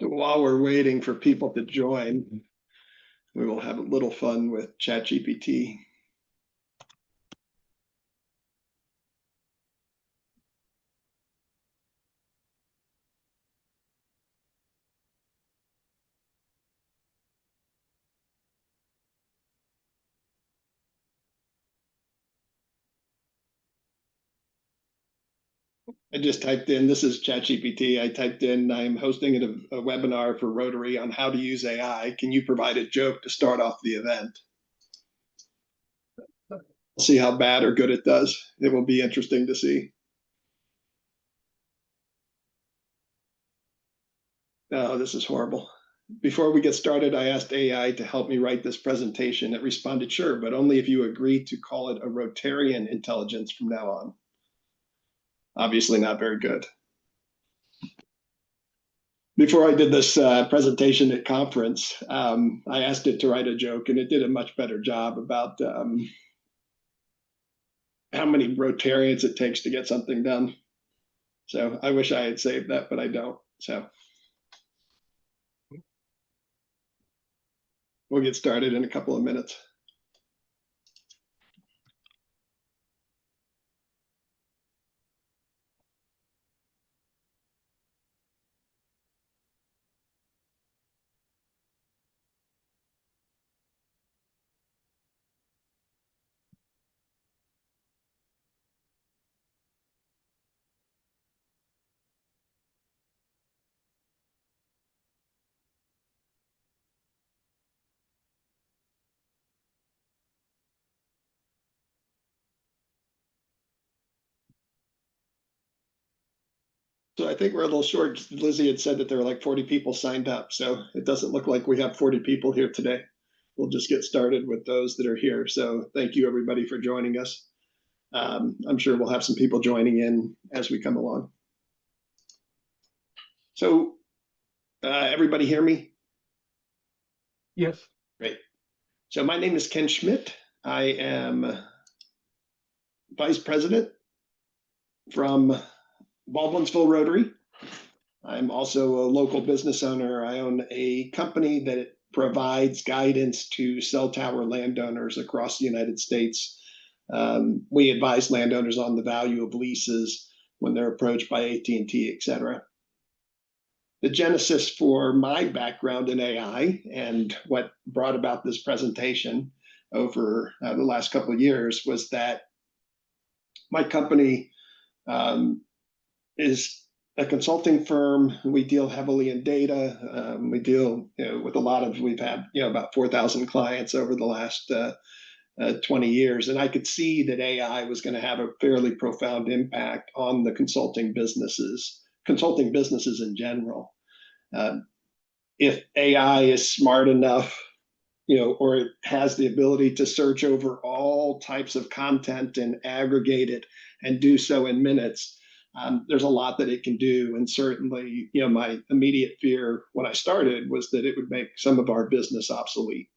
While we're waiting for people to join, we will have a little fun with ChatGPT. I just typed in, this is ChatGPT. I typed in, I'm hosting a webinar for Rotary on how to use AI. Can you provide a joke to start off the event? We'll see how bad or good it does. It will be interesting to see. Oh, this is horrible. Before we get started, I asked AI to help me write this presentation. It responded, sure, but only if you agree to call it a Rotarian intelligence from now on. Obviously not very good. Before I did this presentation at conference, I asked it to write a joke, and it did a much better job about how many Rotarians it takes to get something done. So I wish I had saved that, but I don't. So we'll get started in a couple of minutes. So I think we're a little short. Lizzie had said that there were like 40 people signed up. So it doesn't look like we have 40 people here today. We'll just get started with those that are here. So thank you, everybody, for joining us. I'm sure we'll have some people joining in as we come along. So everybody hear me? Yes. Great. So my name is Ken Schmidt. I am Vice President from Baldwinsville Rotary. I'm also a local business owner. I own a company that provides guidance to cell tower landowners across the United States. We advise landowners on the value of leases when they're approached by AT&T, et cetera. The genesis for my background in AI and what brought about this presentation over the last couple of years was that my company is a consulting firm. We deal heavily in data. We deal with a lot of, we've had about 4,000 clients over the last 20 years. And I could see that AI was going to have a fairly profound impact on the consulting businesses in general. If AI is smart enough, or it has the ability to search over all types of content and aggregate it and do so in minutes, there's a lot that it can do. And certainly, my immediate fear when I started was that it would make some of our business obsolete.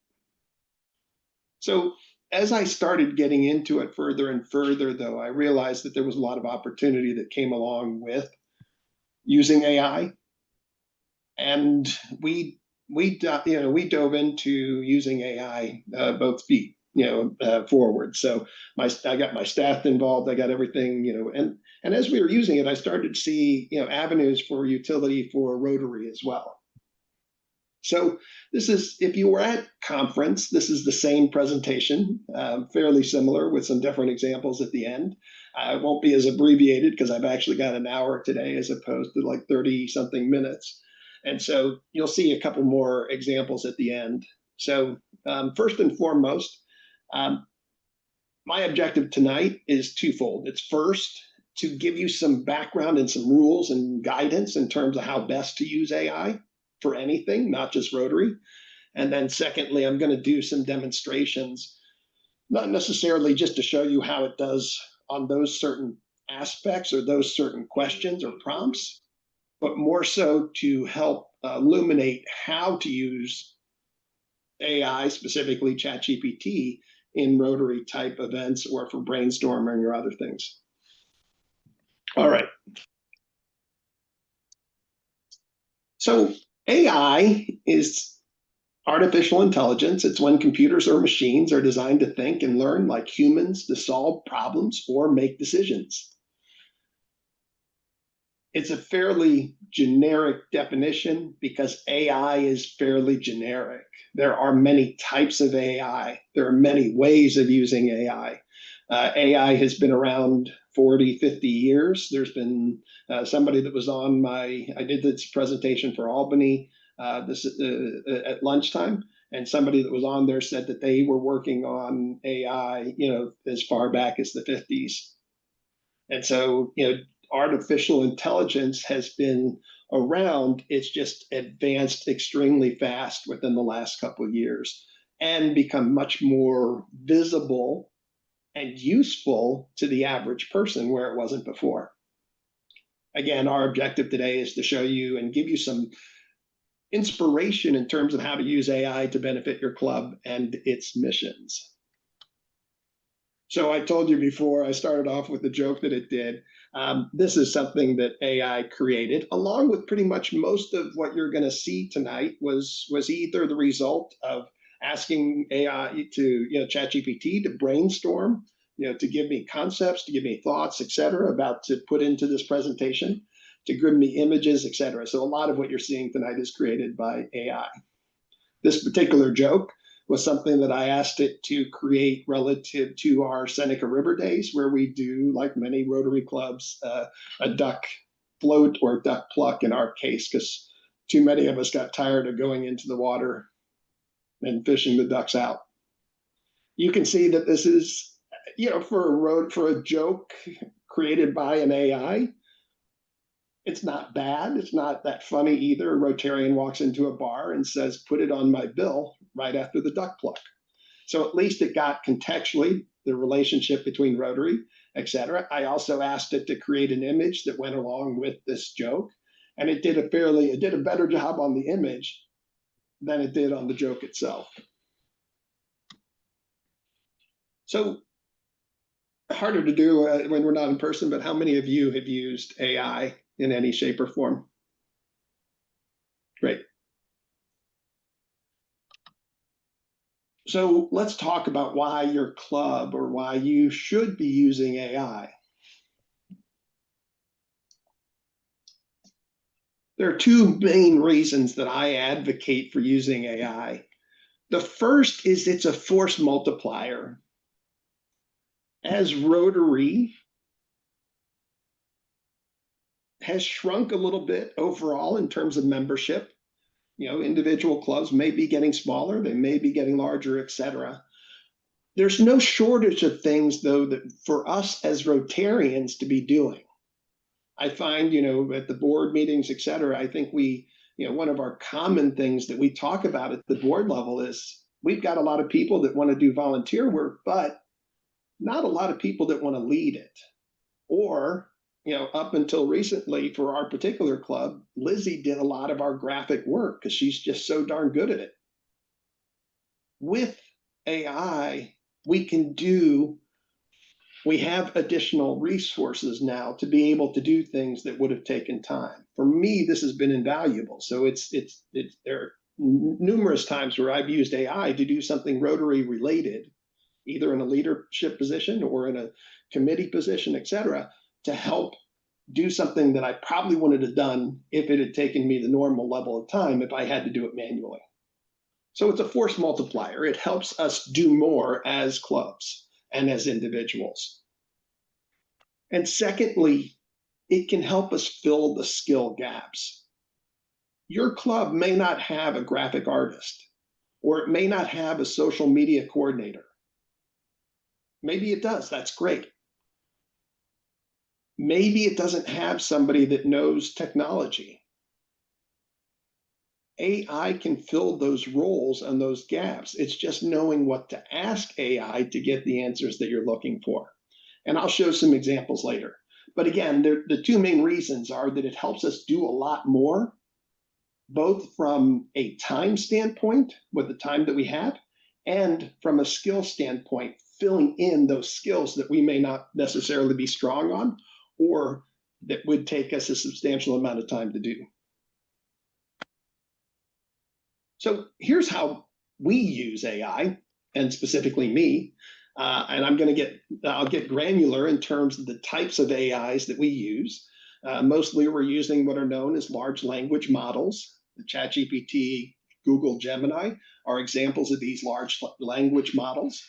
So as I started getting into it further and further, though, I realized that there was a lot of opportunity that came along with using AI. And we dove into using AI both feet forward. So I got my staff involved. I got everything, and as we were using it, I started to see avenues for utility for Rotary as well. So this is, if you were at conference, this is the same presentation, fairly similar with some different examples at the end. I won't be as abbreviated because I've actually got an hour today as opposed to like 30 something minutes. And so you'll see a couple more examples at the end. So first and foremost, my objective tonight is twofold. It's first to give you some background and some rules and guidance in terms of how best to use AI for anything, not just Rotary. And then secondly, I'm going to do some demonstrations, not necessarily just to show you how it does on those certain aspects or those certain questions or prompts, but more so to help illuminate how to use AI, specifically ChatGPT, in Rotary type events or for brainstorming or other things. All right. So AI is artificial intelligence. It's when computers or machines are designed to think and learn like humans to solve problems or make decisions. It's a fairly generic definition because AI is fairly generic. There are many types of AI. There are many ways of using AI. AI has been around 40, 50 years. There's been somebody that was on I did this presentation for Albany at lunchtime, and somebody that was on there said that they were working on AI, as far back as the 50s. And so, artificial intelligence has been around. It's just advanced extremely fast within the last couple of years and become much more visible and useful to the average person where it wasn't before. Again, our objective today is to show you and give you some inspiration in terms of how to use AI to benefit your club and its missions. So I told you before, I started off with the joke that it did. This is something that AI created, along with pretty much most of what you're going to see tonight was either the result of asking AI to, ChatGPT to brainstorm, to give me concepts, to give me thoughts, et cetera, about to put into this presentation, to give me images, et cetera. So a lot of what you're seeing tonight is created by AI. This particular joke was something that I asked it to create relative to our Seneca River Days, where we do, like many Rotary Clubs, a duck float or duck pluck in our case, because too many of us got tired of going into the water and fishing the ducks out. You can see that this is, for a joke created by an AI, it's not bad. It's not that funny either. A Rotarian walks into a bar and says, "Put it on my bill," right after the duck pluck. So at least it got contextually the relationship between Rotary, et cetera. I also asked it to create an image that went along with this joke, and it did a better job on the image than it did on the joke itself. So harder to do when we're not in person, but how many of you have used AI in any shape or form? Great. So let's talk about why your club or why you should be using AI. There are two main reasons that I advocate for using AI. The first is it's a force multiplier. As Rotary has shrunk a little bit overall in terms of membership, individual clubs may be getting smaller, they may be getting larger, et cetera. There's no shortage of things, though, that for us as Rotarians to be doing. I find, at the board meetings, et cetera, I think one of our common things that we talk about at the board level is we've got a lot of people that want to do volunteer work, but not a lot of people that want to lead it. Or, up until recently for our particular club, Lizzie did a lot of our graphic work because she's just so darn good at it. With AI, we have additional resources now to be able to do things that would have taken time. For me, this has been invaluable. So there are numerous times where I've used AI to do something Rotary related, either in a leadership position or in a committee position, et cetera, to help do something that I probably wouldn't have done if it had taken me the normal level of time if I had to do it manually. So it's a force multiplier. It helps us do more as clubs and as individuals. And secondly, it can help us fill the skill gaps. Your club may not have a graphic artist, or it may not have a social media coordinator. Maybe it does, that's great. Maybe it doesn't have somebody that knows technology. AI can fill those roles and those gaps. It's just knowing what to ask AI to get the answers that you're looking for. And I'll show some examples later. But again, the two main reasons are that it helps us do a lot more, both from a time standpoint with the time that we have, and from a skill standpoint, filling in those skills that we may not necessarily be strong on, or that would take us a substantial amount of time to do. So here's how we use AI, and specifically me. And I'll get granular in terms of the types of AIs that we use. Mostly we're using what are known as large language models. The ChatGPT, Google Gemini are examples of these large language models.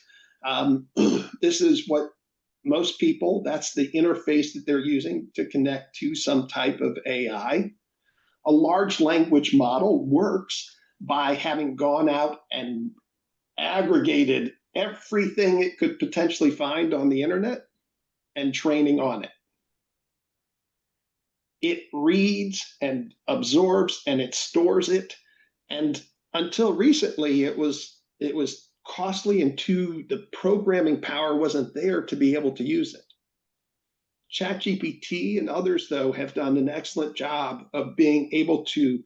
This is what most people, that's the interface that they're using to connect to some type of AI. A large language model works by having gone out and aggregated everything it could potentially find on the internet and training on it. It reads and absorbs and it stores it. And until recently, it was costly, and the programming power wasn't there to be able to use it. ChatGPT and others, though, have done an excellent job of being able to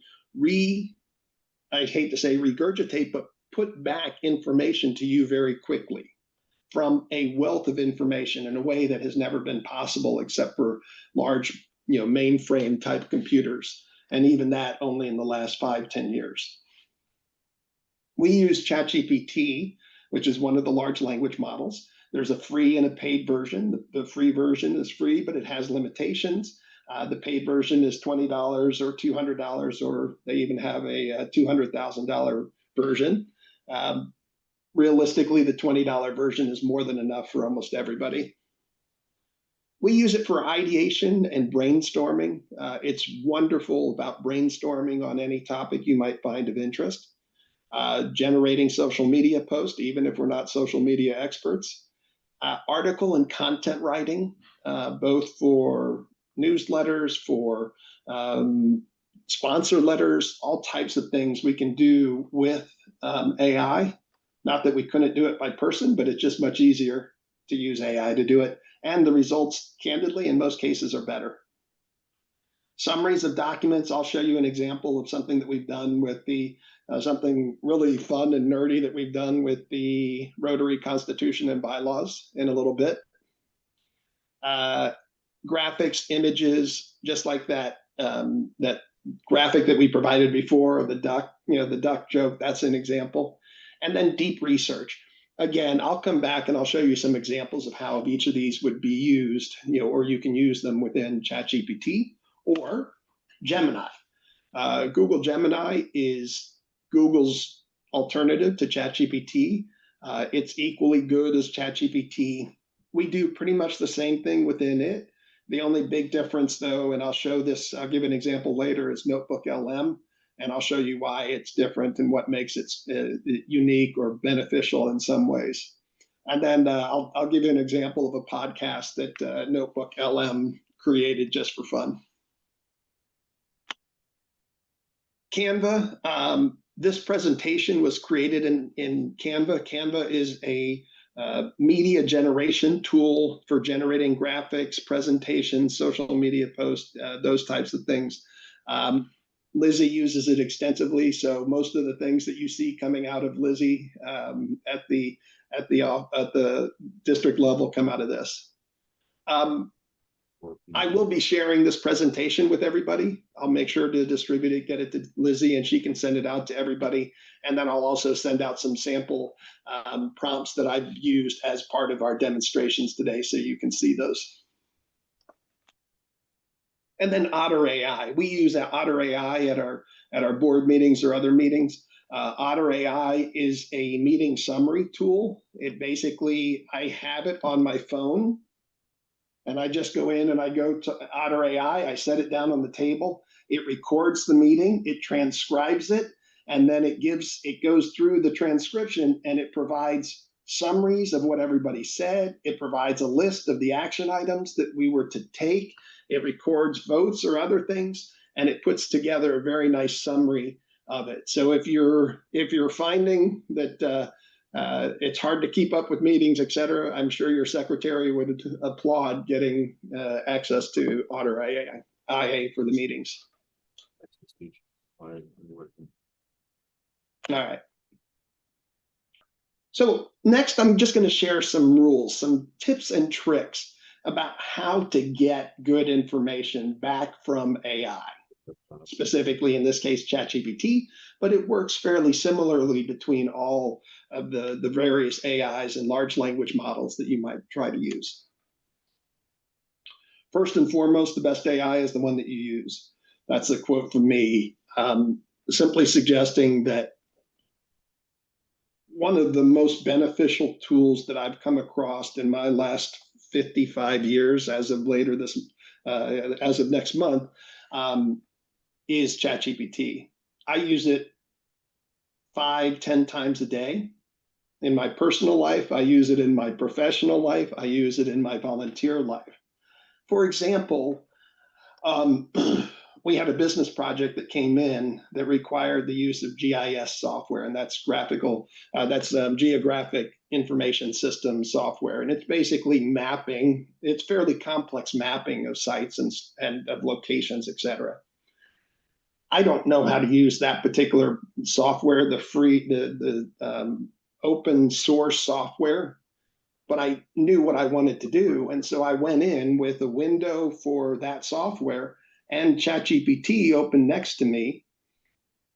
I hate to say regurgitate, but put back information to you very quickly from a wealth of information in a way that has never been possible except for large, mainframe type computers. And even that only in the last 5-10 years. We use ChatGPT, which is one of the large language models. There's a free and a paid version. The free version is free, but it has limitations. The paid version is $20 or $200, or they even have a $200,000 version. Realistically, the $20 version is more than enough for almost everybody. We use it for ideation and brainstorming. It's wonderful about brainstorming on any topic you might find of interest. Generating social media posts, even if we're not social media experts. Article and content writing, both for newsletters, for sponsor letters, all types of things we can do with AI. Not that we couldn't do it by person, but it's just much easier to use AI to do it. And the results, candidly, in most cases are better. Summaries of documents, I'll show you an example of something that we've done with something really fun and nerdy that we've done with the Rotary Constitution and bylaws in a little bit. Graphics, images, just like that that graphic that we provided before, the duck joke, that's an example. And then deep research. Again, I'll come back and I'll show you some examples of how each of these would be used, or you can use them within ChatGPT or Gemini. Google Gemini is Google's alternative to ChatGPT. It's equally good as ChatGPT. We do pretty much the same thing within it. The only big difference, though, and I'll give an example later, is Notebook LM, and I'll show you why it's different and what makes it unique or beneficial in some ways. And then I'll give you an example of a podcast that Notebook LM created just for fun. Canva. This presentation was created in Canva. Canva is a media generation tool for generating graphics, presentations, social media posts, those types of things. Lizzie uses it extensively, so most of the things that you see coming out of Lizzie at the district level come out of this. I will be sharing this presentation with everybody. I'll make sure to distribute it, get it to Lizzie, and she can send it out to everybody. And then I'll also send out some sample prompts that I've used as part of our demonstrations today, so you can see those. And then Otter AI. We use Otter AI at our board meetings or other meetings. Otter AI is a meeting summary tool. It basically, I have it on my phone, and I just go in and I go to Otter AI, I set it down on the table, it records the meeting, it transcribes it, and then it goes through the transcription and it provides summaries of what everybody said. It provides a list of the action items that we were to take. It records votes or other things, and it puts together a very nice summary of it. So if you're finding that it's hard to keep up with meetings, et cetera, I'm sure your secretary would applaud getting access to Otter IA for the meetings. All right. So next, I'm just going to share some rules, some tips and tricks about how to get good information back from AI. specifically in this case ChatGPT, but it works fairly similarly between all of the various AIs and large language models that you might try to use. First and foremost, the best AI is the one that you use. That's a quote from me, simply suggesting that one of the most beneficial tools that I've come across in my last 55 years, as of next month, is ChatGPT. I use it 5-10 times a day. In my personal life, I use it in my professional life, I use it in my volunteer life. For example, we had a business project that came in that required the use of GIS software, and that's geographic information system software. And it's basically mapping, it's fairly complex mapping of sites and of locations, etc. I don't know how to use that particular software, the open source software, but I knew what I wanted to do. And so I went in with a window for that software and ChatGPT open next to me.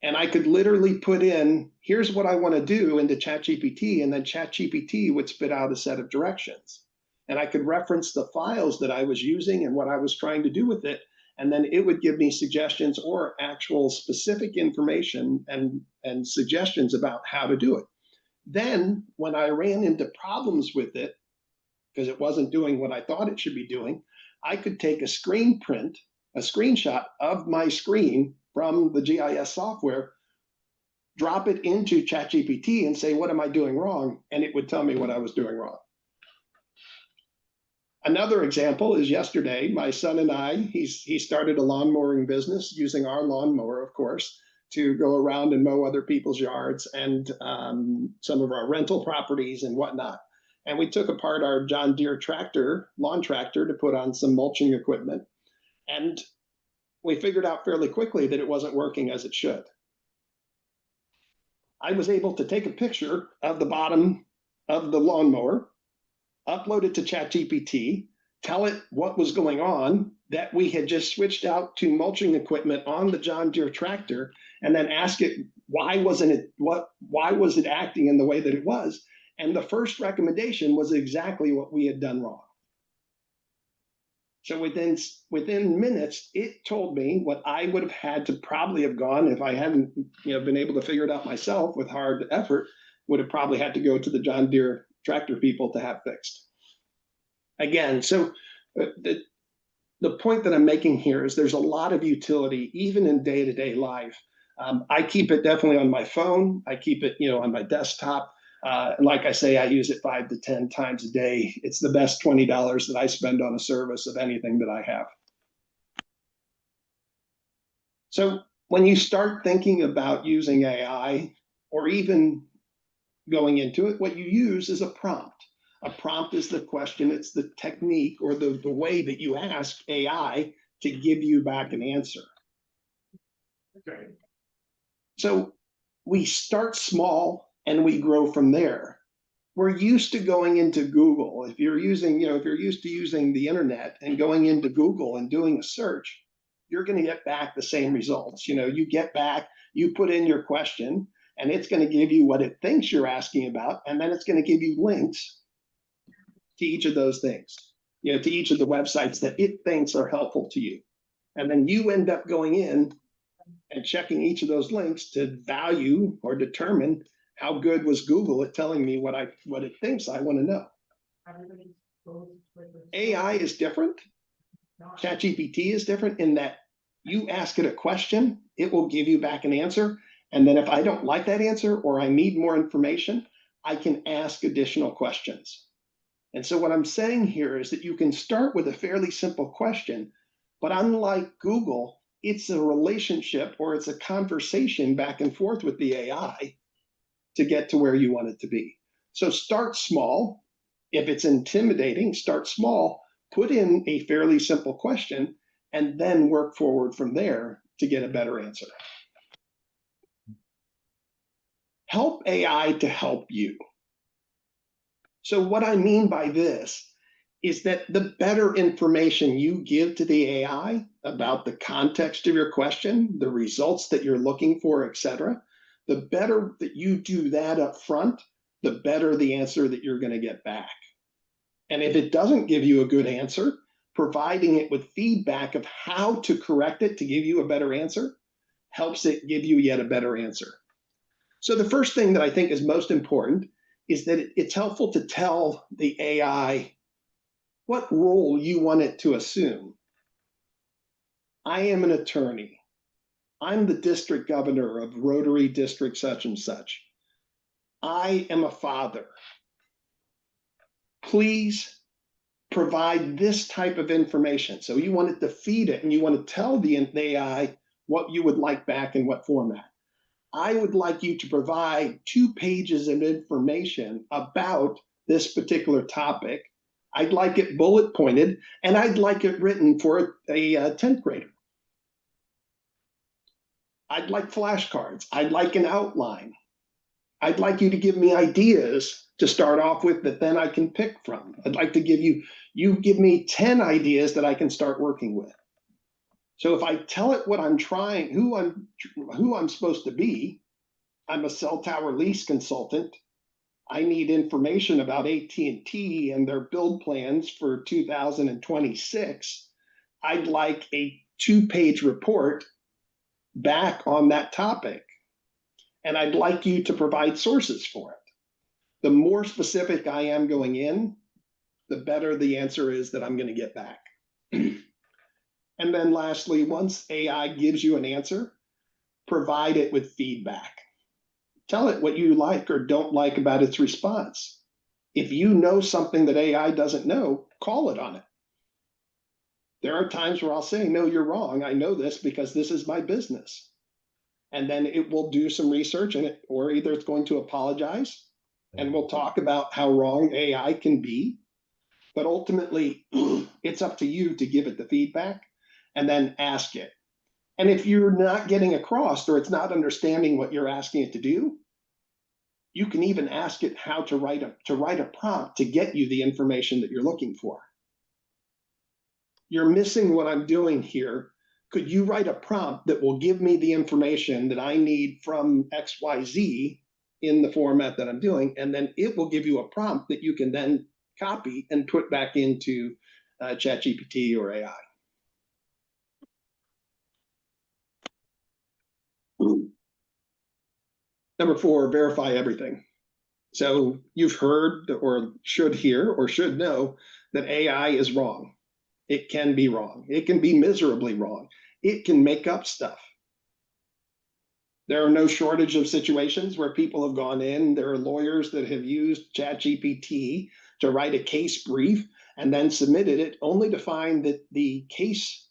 And I could literally put in, here's what I want to do into ChatGPT, and then ChatGPT would spit out a set of directions. And I could reference the files that I was using and what I was trying to do with it. And then it would give me suggestions or actual specific information and suggestions about how to do it. Then when I ran into problems with it, because it wasn't doing what I thought it should be doing, I could take a screenshot of my screen from the GIS software, drop it into ChatGPT and say, what am I doing wrong? And it would tell me what I was doing wrong. Another example is yesterday, my son and I, he started a lawn mowing business using our lawnmower, of course, to go around and mow other people's yards and some of our rental properties and whatnot. And we took apart our John Deere lawn tractor, to put on some mulching equipment. And we figured out fairly quickly that it wasn't working as it should. I was able to take a picture of the bottom of the lawnmower, upload it to ChatGPT, tell it what was going on, that we had just switched out to mulching equipment on the John Deere tractor, and then ask it why was it acting in the way that it was. And the first recommendation was exactly what we had done wrong. So within minutes, it told me what I would have had to probably have gone if I hadn't been able to figure it out myself with hard effort, would have probably had to go to the John Deere tractor people to have fixed. Again, so the point that I'm making here is there's a lot of utility, even in day-to-day life. I keep it definitely on my phone. I keep it on my desktop. Like I say, I use it 5 to 10 times a day. It's the best $20 that I spend on a service of anything that I have. So when you start thinking about using AI, or even going into it, what you use is a prompt. A prompt is the question, it's the technique or the way that you ask AI to give you back an answer. Okay. So we start small and we grow from there. We're used to going into Google. If you're used to using the internet and going into Google and doing a search, you're going to get back the same results. You get back, you put in your question, and it's going to give you what it thinks you're asking about, and then it's going to give you links to each of those things, to each of the websites that it thinks are helpful to you. And then you end up going in and checking each of those links to value or determine how good was Google at telling me what it thinks I want to know. AI is different. ChatGPT is different in that you ask it a question, it will give you back an answer. And then if I don't like that answer or I need more information, I can ask additional questions. And so what I'm saying here is that you can start with a fairly simple question, but unlike Google, it's a relationship or it's a conversation back and forth with the AI to get to where you want it to be. So start small. If it's intimidating, start small, put in a fairly simple question, and then work forward from there to get a better answer. Help AI to help you. So what I mean by this is that the better information you give to the AI about the context of your question, the results that you're looking for, et cetera, the better that you do that up front, the better the answer that you're going to get back. And if it doesn't give you a good answer, providing it with feedback of how to correct it to give you a better answer helps it give you yet a better answer. So the first thing that I think is most important is that it's helpful to tell the AI what role you want it to assume. I am an attorney. I'm the district governor of Rotary District such and such. I am a father. Please provide this type of information. So you want it to feed it and you want to tell the AI what you would like back in what format. I would like you to provide 2 pages of information about this particular topic. I'd like it bullet pointed, and I'd like it written for a 10th grader. I'd like flashcards. I'd like an outline. I'd like you to give me ideas to start off with that then I can pick from. I'd like to give you give me 10 ideas that I can start working with. So if I tell it what I'm trying, who I'm supposed to be, I'm a cell tower lease consultant. I need information about AT&T and their build plans for 2026. I'd like a 2-page report back on that topic. And I'd like you to provide sources for it. The more specific I am going in, the better the answer is that I'm going to get back. And then lastly, once AI gives you an answer, provide it with feedback. Tell it what you like or don't like about its response. If you know something that AI doesn't know, call it on it. There are times where I'll say, no, you're wrong. I know this because this is my business. And then it will do some research in it, or either it's going to apologize and we'll talk about how wrong AI can be. But ultimately, it's up to you to give it the feedback and then ask it. And if you're not getting across or it's not understanding what you're asking it to do, you can even ask it how to write a prompt to get you the information that you're looking for. You're missing what I'm doing here. Could you write a prompt that will give me the information that I need from XYZ in the format that I'm doing? And then it will give you a prompt that you can then copy and put back into ChatGPT or AI. Number 4, verify everything. So you've heard or should hear or should know that AI is wrong. It can be wrong. It can be miserably wrong. It can make up stuff. There are no shortage of situations where people have gone in. There are lawyers that have used ChatGPT to write a case brief and then submitted it only to find that the case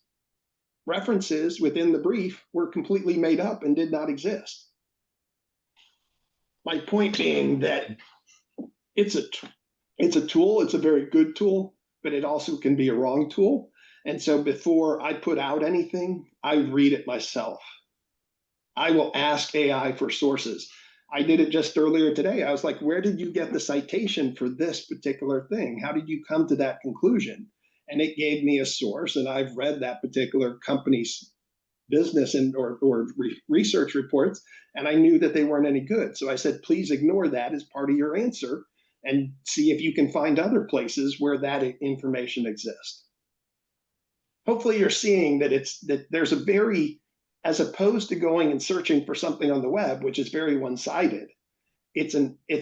references within the brief were completely made up and did not exist. My point being that it's a tool, it's a very good tool, but it also can be a wrong tool. And so before I put out anything, I read it myself. I will ask AI for sources. I did it just earlier today. I was like, where did you get the citation for this particular thing? How did you come to that conclusion? And it gave me a source, and I've read that particular company's business or research reports, and I knew that they weren't any good. So I said, please ignore that as part of your answer and see if you can find other places where that information exists. Hopefully you're seeing that there's a very, as opposed to going and searching for something on the web, which is very one-sided, it's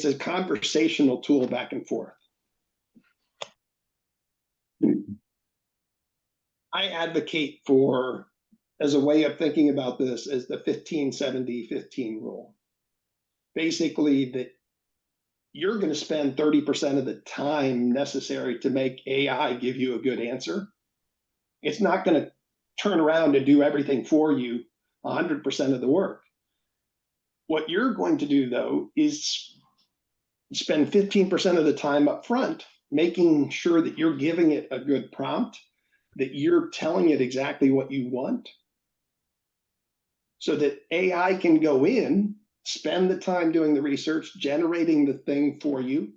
a conversational tool back and forth. I advocate for, as a way of thinking about this, as the 15-70-15 rule. Basically, that you're going to spend 30% of the time necessary to make AI give you a good answer. It's not going to turn around and do everything for you 100% of the work. What you're going to do, though, is spend 15% of the time up front making sure that you're giving it a good prompt, that you're telling it exactly what you want, so that AI can go in, spend the time doing the research, generating the thing for you,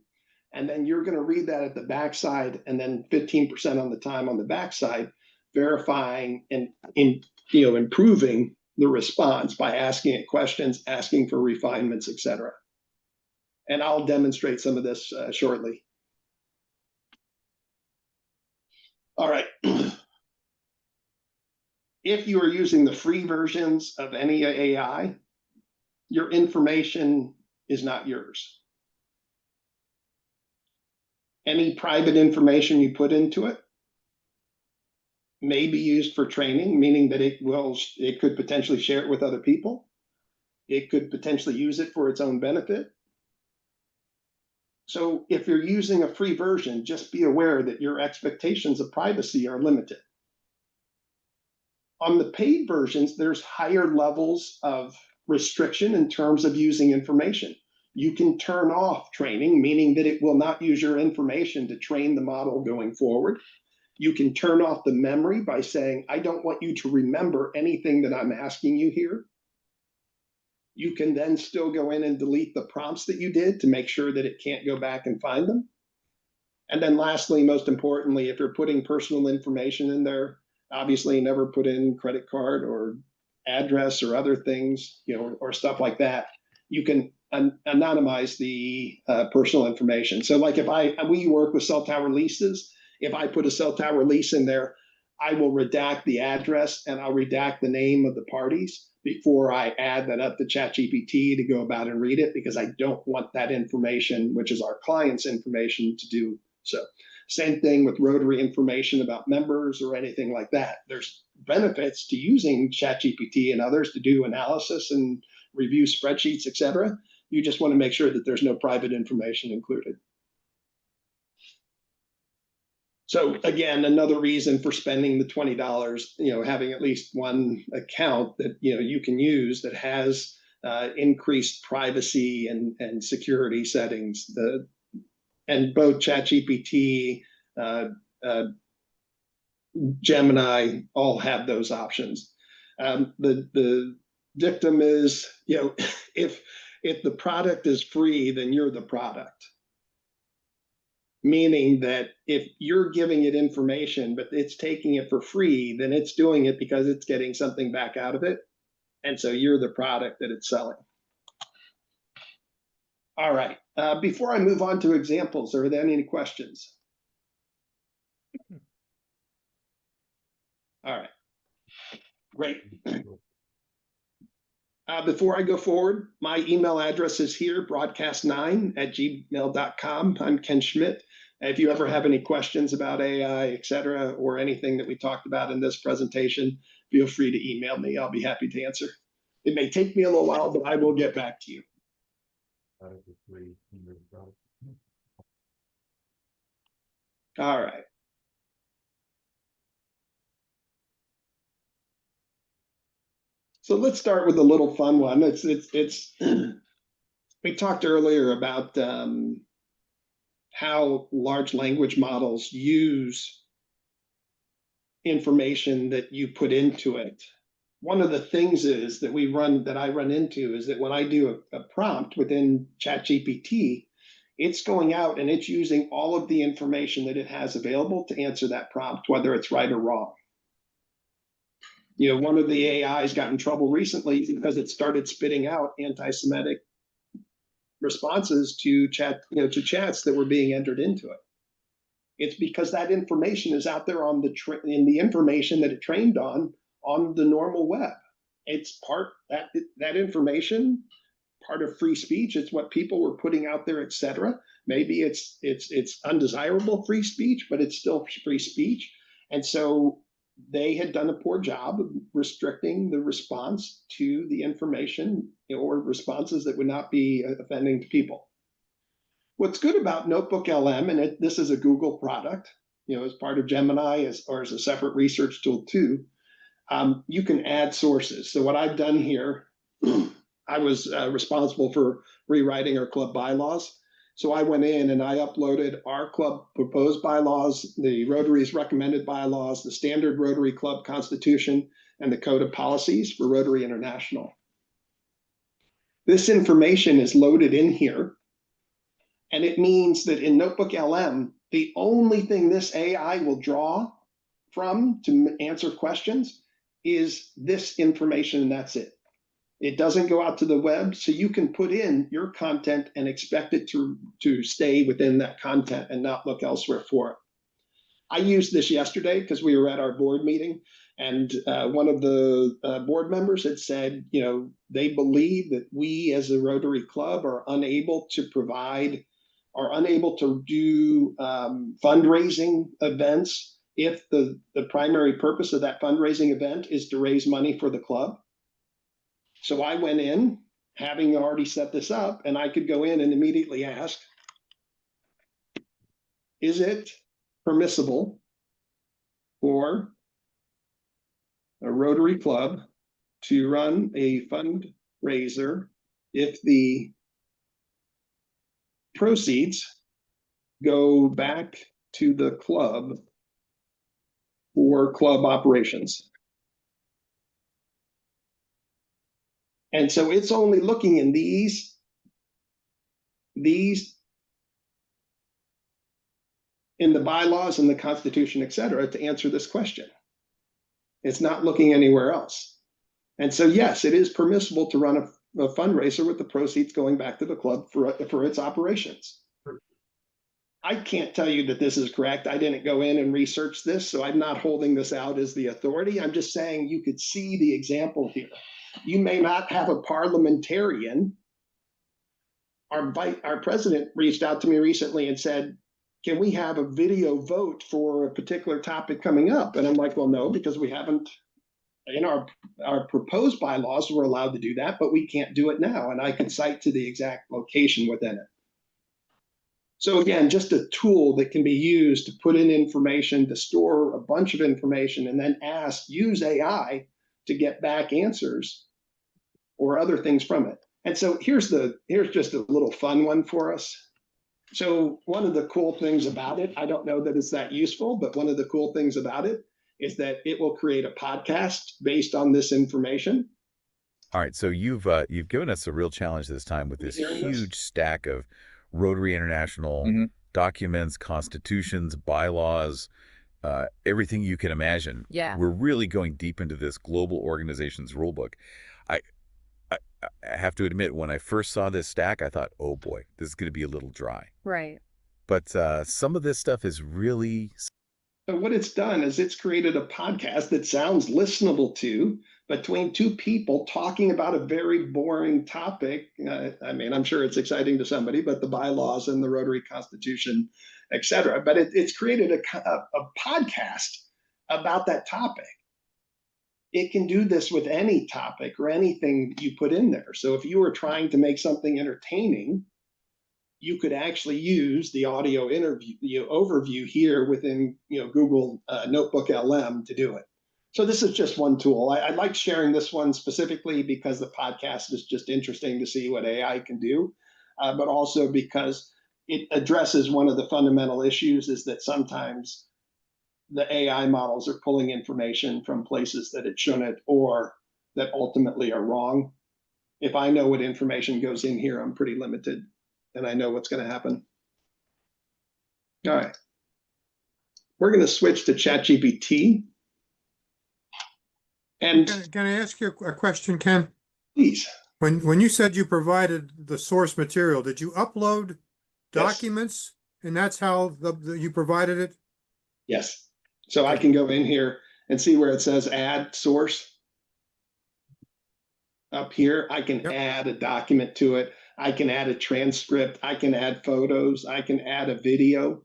And then you're going to read that at the backside, and then 15% on the time on the backside, verifying and improving the response by asking it questions, asking for refinements, etc. And I'll demonstrate some of this shortly. All right. If you are using the free versions of any AI, your information is not yours. Any private information you put into it may be used for training, meaning that it could potentially share it with other people. It could potentially use it for its own benefit. So if you're using a free version, just be aware that your expectations of privacy are limited. On the paid versions, there's higher levels of restriction in terms of using information. You can turn off training, meaning that it will not use your information to train the model going forward. You can turn off the memory by saying, I don't want you to remember anything that I'm asking you here. You can then still go in and delete the prompts that you did to make sure that it can't go back and find them. And then lastly, most importantly, if you're putting personal information in there, obviously never put in credit card or address or other things, or stuff like that. You can anonymize the personal information. So like we work with cell tower leases, if I put a cell tower lease in there, I will redact the address and I'll redact the name of the parties before I add that up to ChatGPT to go about and read it, because I don't want that information, which is our client's information, to do so. Same thing with Rotary information about members or anything like that. There's benefits to using ChatGPT and others to do analysis and review spreadsheets, etc. You just want to make sure that there's no private information included. So again, another reason for spending the $20, having at least one account that you can use that has increased privacy and security settings. And both ChatGPT, Gemini, all have those options. The dictum is, if the product is free, then you're the product. Meaning that if you're giving it information, but it's taking it for free, then it's doing it because it's getting something back out of it. And so you're the product that it's selling. All right. Before I move on to examples, are there any questions? All right. Great. Before I go forward, my email address is here, broadcast9@gmail.com. I'm Ken Schmidt. If you ever have any questions about AI, et cetera, or anything that we talked about in this presentation, feel free to email me. I'll be happy to answer. It may take me a little while, but I will get back to you. All right. So let's start with a little fun one. We talked earlier about how large language models use information that you put into it. One of the things is that I run into is that when I do a prompt within ChatGPT, it's going out and it's using all of the information that it has available to answer that prompt, whether it's right or wrong. One of the AIs got in trouble recently because it started spitting out anti-Semitic responses to chats that were being entered into it. It's because that information is out there in the information that it trained on the normal web. It's that information, part of free speech. It's what people were putting out there, etc. Maybe it's undesirable free speech, but it's still free speech. And so they had done a poor job of restricting the response to the information or responses that would not be offending to people. What's good about Notebook LM, and this is a Google product, as part of Gemini or as a separate research tool too, you can add sources. So what I've done here, I was responsible for rewriting our club bylaws. So I went in and I uploaded our club proposed bylaws, the Rotary's recommended bylaws, the standard Rotary Club constitution, and the code of policies for Rotary International. This information is loaded in here. And it means that in Notebook LM, the only thing this AI will draw from to answer questions is this information, and that's it. It doesn't go out to the web, so you can put in your content and expect it to stay within that content and not look elsewhere for it. I used this yesterday because we were at our board meeting, and one of the board members had said, they believe that we as a Rotary Club are unable to do fundraising events if the primary purpose of that fundraising event is to raise money for the club. So I went in, having already set this up, and I could go in and immediately ask, is it permissible for a Rotary Club to run a fundraiser if the proceeds go back to the club for club operations? And so it's only looking in these in the bylaws and the Constitution, et cetera, to answer this question. It's not looking anywhere else. And so, yes, it is permissible to run a fundraiser with the proceeds going back to the club for its operations. I can't tell you that this is correct. I didn't go in and research this, so I'm not holding this out as the authority. I'm just saying you could see the example here. You may not have a parliamentarian. Our president reached out to me recently and said, can we have a video vote for a particular topic coming up? And I'm like, well, no, because we haven't, in our proposed bylaws, we're allowed to do that, but we can't do it now. And I can cite to the exact location within it. So again, just a tool that can be used to put in information, to store a bunch of information, and then use AI to get back answers or other things from it. And so here's just a little fun one for us. So one of the cool things about it, I don't know that it's that useful, but one of the cool things about it is that it will create a podcast based on this information. All right, so you've given us a real challenge this time with this huge stack of Rotary International documents, constitutions, bylaws, everything you can imagine. Yeah. We're really going deep into this global organization's rulebook. I have to admit, when I first saw this stack, I thought, oh boy, this is going to be a little dry. Right. But some of this stuff is really... So what it's done is it's created a podcast that sounds listenable to between two people talking about a very boring topic. I mean, I'm sure it's exciting to somebody, but the bylaws and the Rotary Constitution, et cetera. But it's created a podcast about that topic. It can do this with any topic or anything you put in there. So if you were trying to make something entertaining, you could actually use the audio overview here within Google Notebook LM to do it. So this is just one tool. I like sharing this one specifically because the podcast is just interesting to see what AI can do, but also because it addresses one of the fundamental issues is that sometimes the AI models are pulling information from places that it shouldn't or that ultimately are wrong. If I know what information goes in here, I'm pretty limited and I know what's going to happen. All right. We're going to switch to ChatGPT. And Can I ask you a question, Ken? please. When you said you provided the source material, did you upload documents? Yes. And that's how you provided it? Yes. So I can go in here and see where it says add source. Up here, I can add a document to it. I can add a transcript. I can add photos. I can add a video.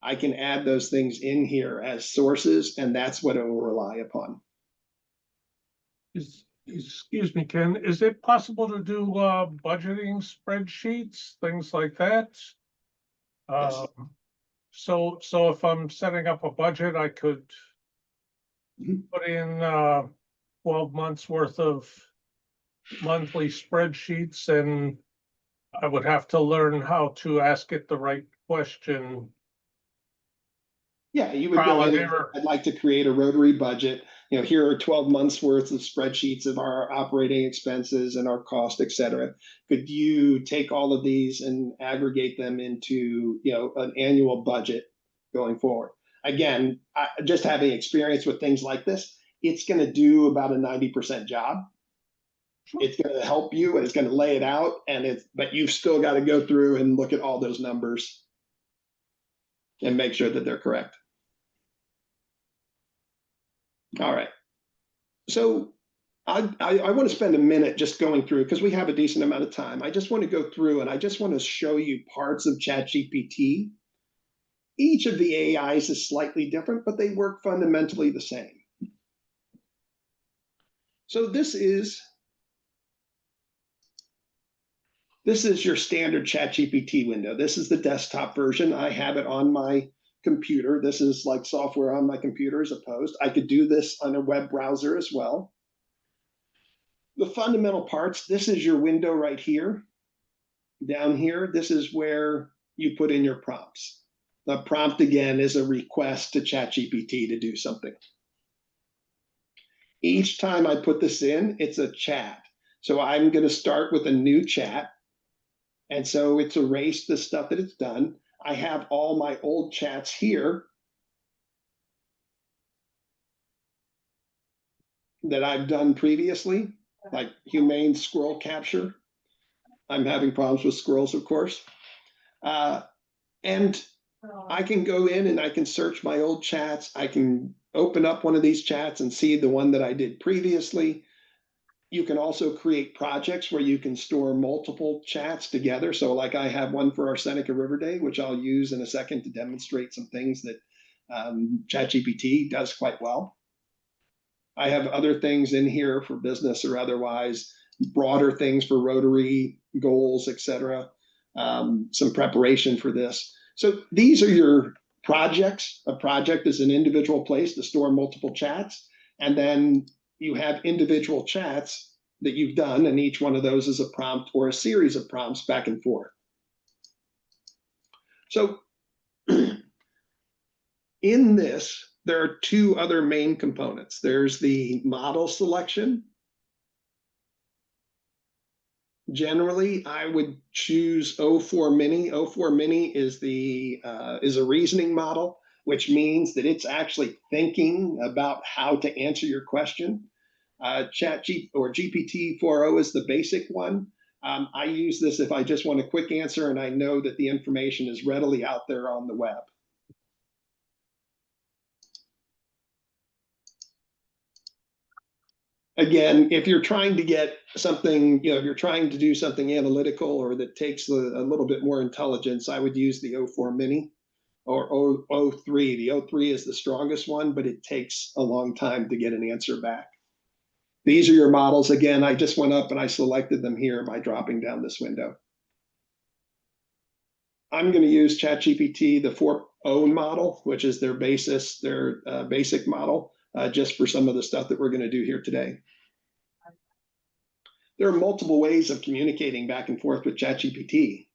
I can add those things in here as sources, and that's what it will rely upon. Excuse me, Ken, is it possible to do budgeting spreadsheets, things like that? Yes. So if I'm setting up a budget, I could put in 12 months worth of monthly spreadsheets, and I would have to learn how to ask it the right question Yeah, you would trial go and in and error. I'd like to create a Rotary budget. Here are 12 months worth of spreadsheets of our operating expenses and our cost, et cetera. Could you take all of these and aggregate them into, an annual budget going forward? Again, just having experience with things like this, it's going to do about a 90% job. It's going to help you and it's going to lay it out, but you've still got to go through and look at all those numbers and make sure that they're correct. All right. So I want to spend a minute just going through, because we have a decent amount of time. I just want to go through and I just want to show you parts of ChatGPT. Each of the AIs is slightly different, but they work fundamentally the same. So this is your standard ChatGPT window. This is the desktop version. I have it on my computer. This is like software on my computer as opposed. I could do this on a web browser as well. The fundamental parts, this is your window right here. Down here, this is where you put in your prompts. The prompt, again, is a request to ChatGPT to do something. Each time I put this in, it's a chat. So I'm going to start with a new chat. And so it's erased the stuff that it's done. I have all my old chats here that I've done previously, like humane squirrel capture. I'm having problems with squirrels, of course. And I can go in and I can search my old chats. I can open up one of these chats and see the one that I did previously. You can also create projects where you can store multiple chats together. So like I have one for our Seneca River Day, which I'll use in a second to demonstrate some things that ChatGPT does quite well. I have other things in here for business or otherwise, broader things for Rotary goals, et cetera. Some preparation for this. So these are your projects. A project is an individual place to store multiple chats. And then you have individual chats that you've done, and each one of those is a prompt or a series of prompts back and forth. So in this, there are two other main components. There's the model selection. Generally, I would choose O4 Mini. O4 Mini is a reasoning model, which means that it's actually thinking about how to answer your question. GPT-4o is the basic one. I use this if I just want a quick answer and I know that the information is readily out there on the web. Again, if you're trying to get something, if you're trying to do something analytical or that takes a little bit more intelligence, I would use the O4 Mini or O3. The O3 is the strongest one, but it takes a long time to get an answer back. These are your models. Again, I just went up and I selected them here by dropping down this window. I'm going to use ChatGPT, the 4o model, which is their basic model, just for some of the stuff that we're going to do here today. There are multiple ways of communicating back and forth with ChatGPT.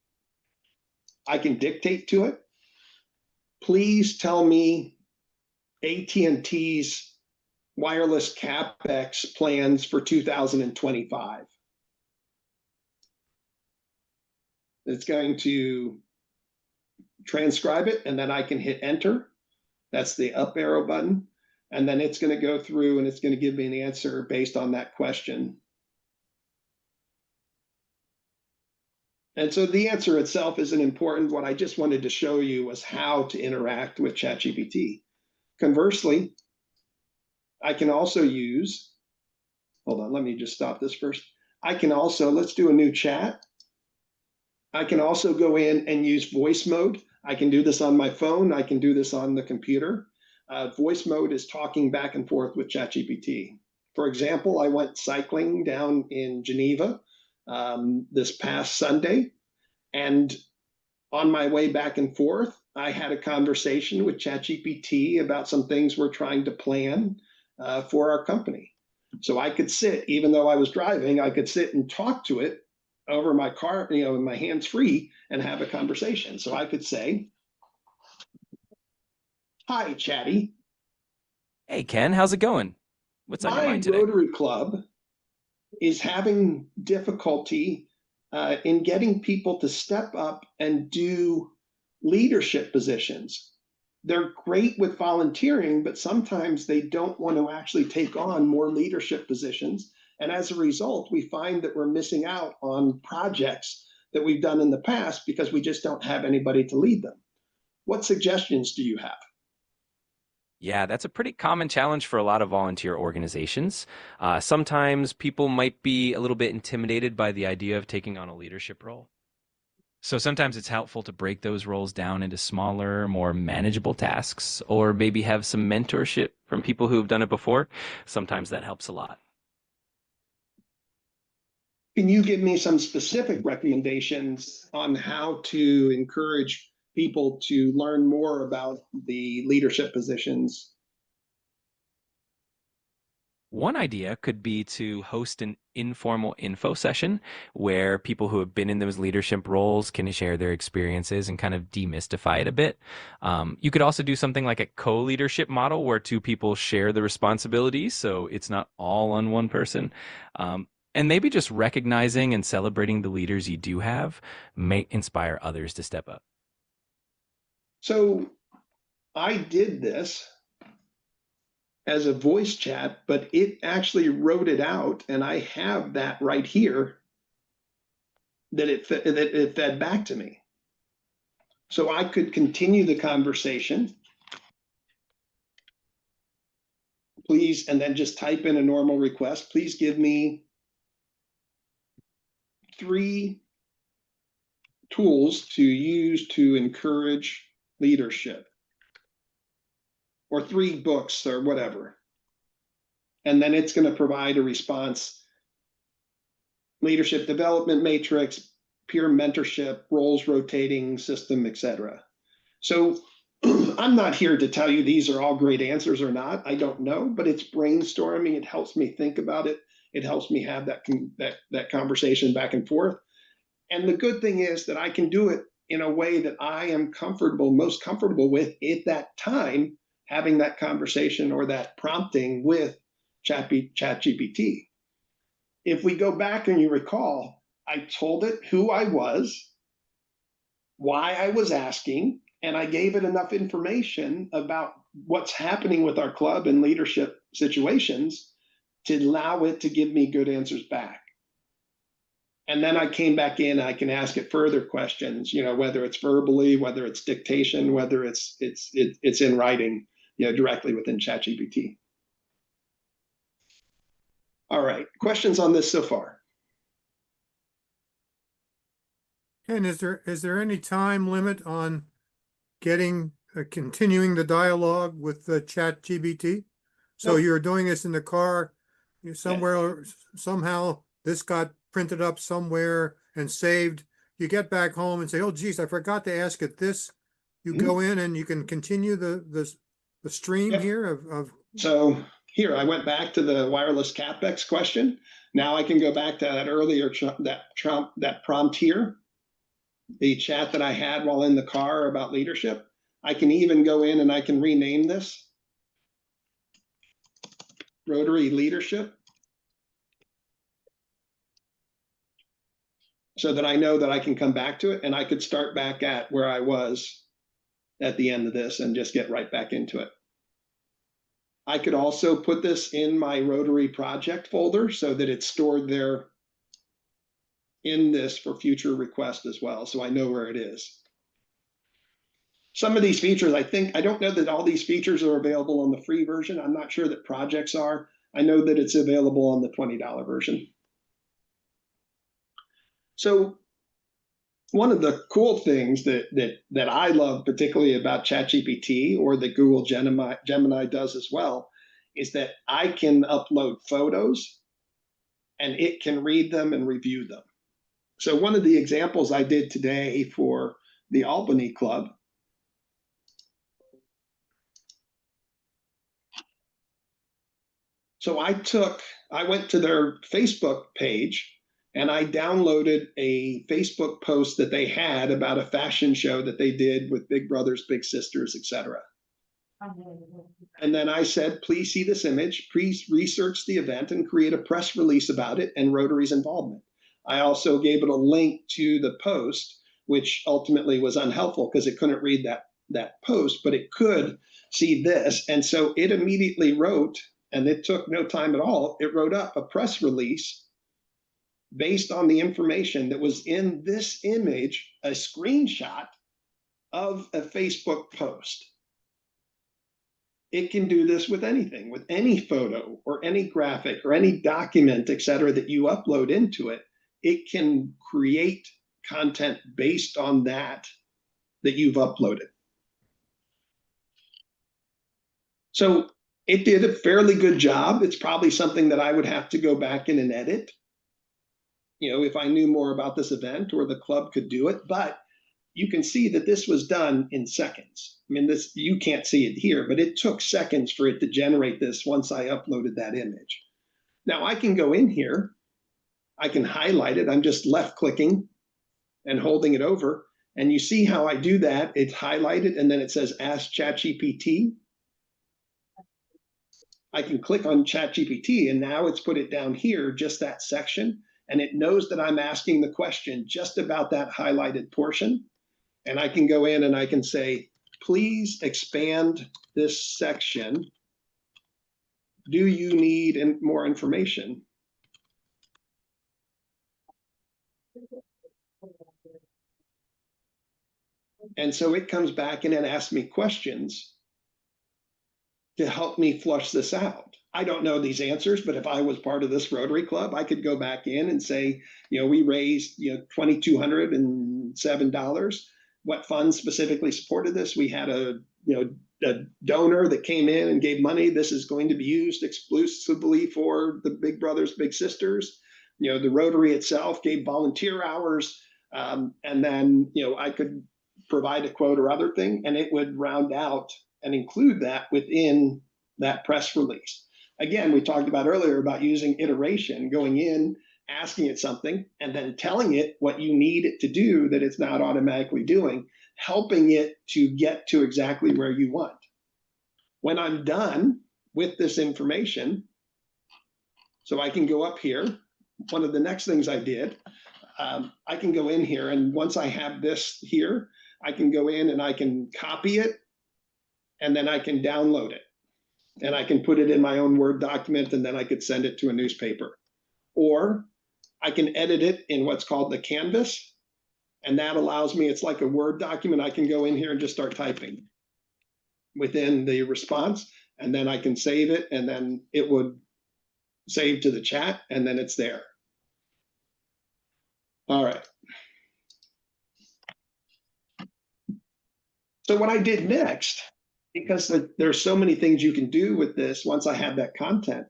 I can dictate to it. Please tell me AT&T's wireless CapEx plans for 2025. It's going to transcribe it, and then I can hit enter. That's the up arrow button. And then it's going to go through and it's going to give me an answer based on that question. And so the answer itself isn't important. What I just wanted to show you was how to interact with ChatGPT. Conversely, I can also use, hold on, let me just stop this first. I can also, let's do a new chat. I can also go in and use voice mode. I can do this on my phone. I can do this on the computer. Voice mode is talking back and forth with ChatGPT. For example, I went cycling down in Geneva this past Sunday, and on my way back and forth, I had a conversation with ChatGPT about some things we're trying to plan for our company. So I could sit, even though I was driving, I could sit and talk to it over my car, with my hands free and have a conversation. So I could say, Hi, Chatty. Hey, Ken, how's it going? What's on your My mind today? Rotary Club is having difficulty in getting people to step up and do leadership positions. They're great with volunteering, but sometimes they don't want to actually take on more leadership positions. And as a result, we find that we're missing out on projects that we've done in the past because we just don't have anybody to lead them. What suggestions do you have? Yeah, that's a pretty common challenge for a lot of volunteer organizations. Sometimes people might be a little bit intimidated by the idea of taking on a leadership role. So sometimes it's helpful to break those roles down into smaller, more manageable tasks, or maybe have some mentorship from people who have done it before. Sometimes that helps a lot. Can you give me some specific recommendations on how to encourage people to learn more about the leadership positions? One idea could be to host an informal info session where people who have been in those leadership roles can share their experiences and kind of demystify it a bit. You could also do something like a co-leadership model where two people share the responsibilities, so it's not all on one person. And maybe just recognizing and celebrating the leaders you do have may inspire others to step up. So I did this as a voice chat, but it actually wrote it out, and I have that right here that it fed back to me. So I could continue the conversation, please, and then just type in a normal request. Please give me 3 tools to use to encourage leadership, or 3 books or whatever. And then it's going to provide a response: leadership development matrix, peer mentorship, roles rotating system, etc. So I'm not here to tell you these are all great answers or not. I don't know, but it's brainstorming. It helps me think about it. It helps me have that conversation back and forth. And the good thing is that I can do it in a way that I am most comfortable with at that time, having that conversation or that prompting with ChatGPT. If we go back and you recall, I told it who I was, why I was asking, and I gave it enough information about what's happening with our club and leadership situations to allow it to give me good answers back. And then I came back in, I can ask it further questions, whether it's verbally, whether it's dictation, whether it's in writing, directly within ChatGPT. All right, questions on this so far? And is there any time limit on continuing the dialogue with the ChatGPT? So Nope. you're doing this in the car, somewhere, somehow this got printed up somewhere and saved. You get back home and say, "Oh, geez, I forgot to ask it this." You go in and you can continue the stream here of. So here, I went back to the wireless CapEx question. Now I can go back to that earlier that prompt here, the chat that I had while in the car about leadership. I can even go in and I can rename this Rotary Leadership, so that I know that I can come back to it, and I could start back at where I was at the end of this and just get right back into it. I could also put this in my Rotary project folder so that it's stored there in this for future requests as well, so I know where it is. Some of these features, I don't know that all these features are available on the free version. I'm not sure that projects are. I know that it's available on the $20 version. So one of the cool things that I love particularly about ChatGPT, or that Google Gemini does as well, is that I can upload photos and it can read them and review them. So one of the examples I did today for the Albany Club, so I went to their Facebook page and I downloaded a Facebook post that they had about a fashion show that they did with Big Brothers Big Sisters, etc. And then I said, please see this image, please research the event and create a press release about it and Rotary's involvement. I also gave it a link to the post, which ultimately was unhelpful because it couldn't read that post, but it could see this. And so it immediately wrote, and it took no time at all, it wrote up a press release based on the information that was in this image, a screenshot of a Facebook post. It can do this with anything, with any photo or any graphic or any document, et cetera, that you upload into it. It can create content based on that you've uploaded. So it did a fairly good job. It's probably something that I would have to go back in and edit, if I knew more about this event, or the club could do it. But you can see that this was done in seconds. I mean, you can't see it here, but it took seconds for it to generate this once I uploaded that image. Now I can go in here, I can highlight it. I'm just left clicking and holding it over. And you see how I do that. It's highlighted and then it says Ask ChatGPT. I can click on ChatGPT and now it's put it down here, just that section. And it knows that I'm asking the question just about that highlighted portion. And I can go in and I can say, please expand this section. Do you need more information? And so it comes back in and asks me questions to help me flush this out. I don't know these answers, but if I was part of this Rotary Club, I could go back in and say, we raised $2,207. What funds specifically supported this? We had a donor that came in and gave money. This is going to be used exclusively for the Big Brothers Big Sisters. The Rotary itself gave volunteer hours, and then I could provide a quote or other thing, and it would round out and include that within that press release. Again, we talked about earlier about using iteration, going in, asking it something, and then telling it what you need it to do that it's not automatically doing, helping it to get to exactly where you want. When I'm done with this information, so I can go up here. One of the next things I did, I can go in here, and once I have this here, I can go in and I can copy it, and then I can download it. And I can put it in my own Word document, and then I could send it to a newspaper. Or I can edit it in what's called the canvas, and that allows me, it's like a Word document. I can go in here and just start typing within the response, and then I can save it, and then it would save to the chat, and then it's there. All right. So what I did next, because there's so many things you can do with this once I have that content,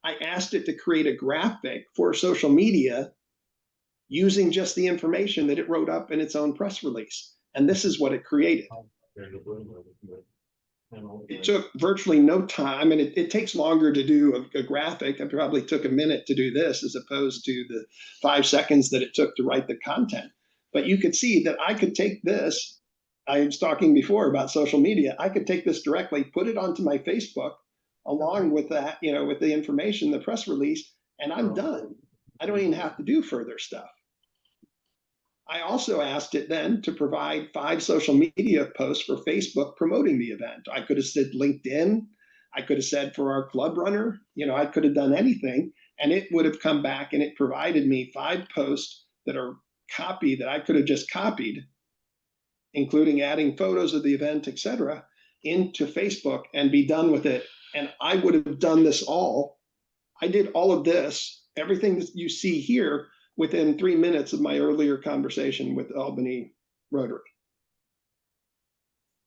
I asked it to create a graphic for social media using just the information that it wrote up in its own press release. And this is what it created. It took virtually no time, and it takes longer to do a graphic. I probably took a minute to do this as opposed to the 5 seconds that it took to write the content. But you could see that I could take this. I was talking before about social media. I could take this directly, put it onto my Facebook, along with that, with the information, the press release, and I'm done. I don't even have to do further stuff. I also asked it then to provide 5 social media posts for Facebook promoting the event. I could have said LinkedIn. I could have said for our club runner. I could have done anything, and it would have come back and it provided me 5 posts that are copied that I could have just copied, including adding photos of the event, etc., into Facebook and be done with it. And I would have done this all. I did all of this, everything that you see here, within 3 minutes of my earlier conversation with Albany Rotary.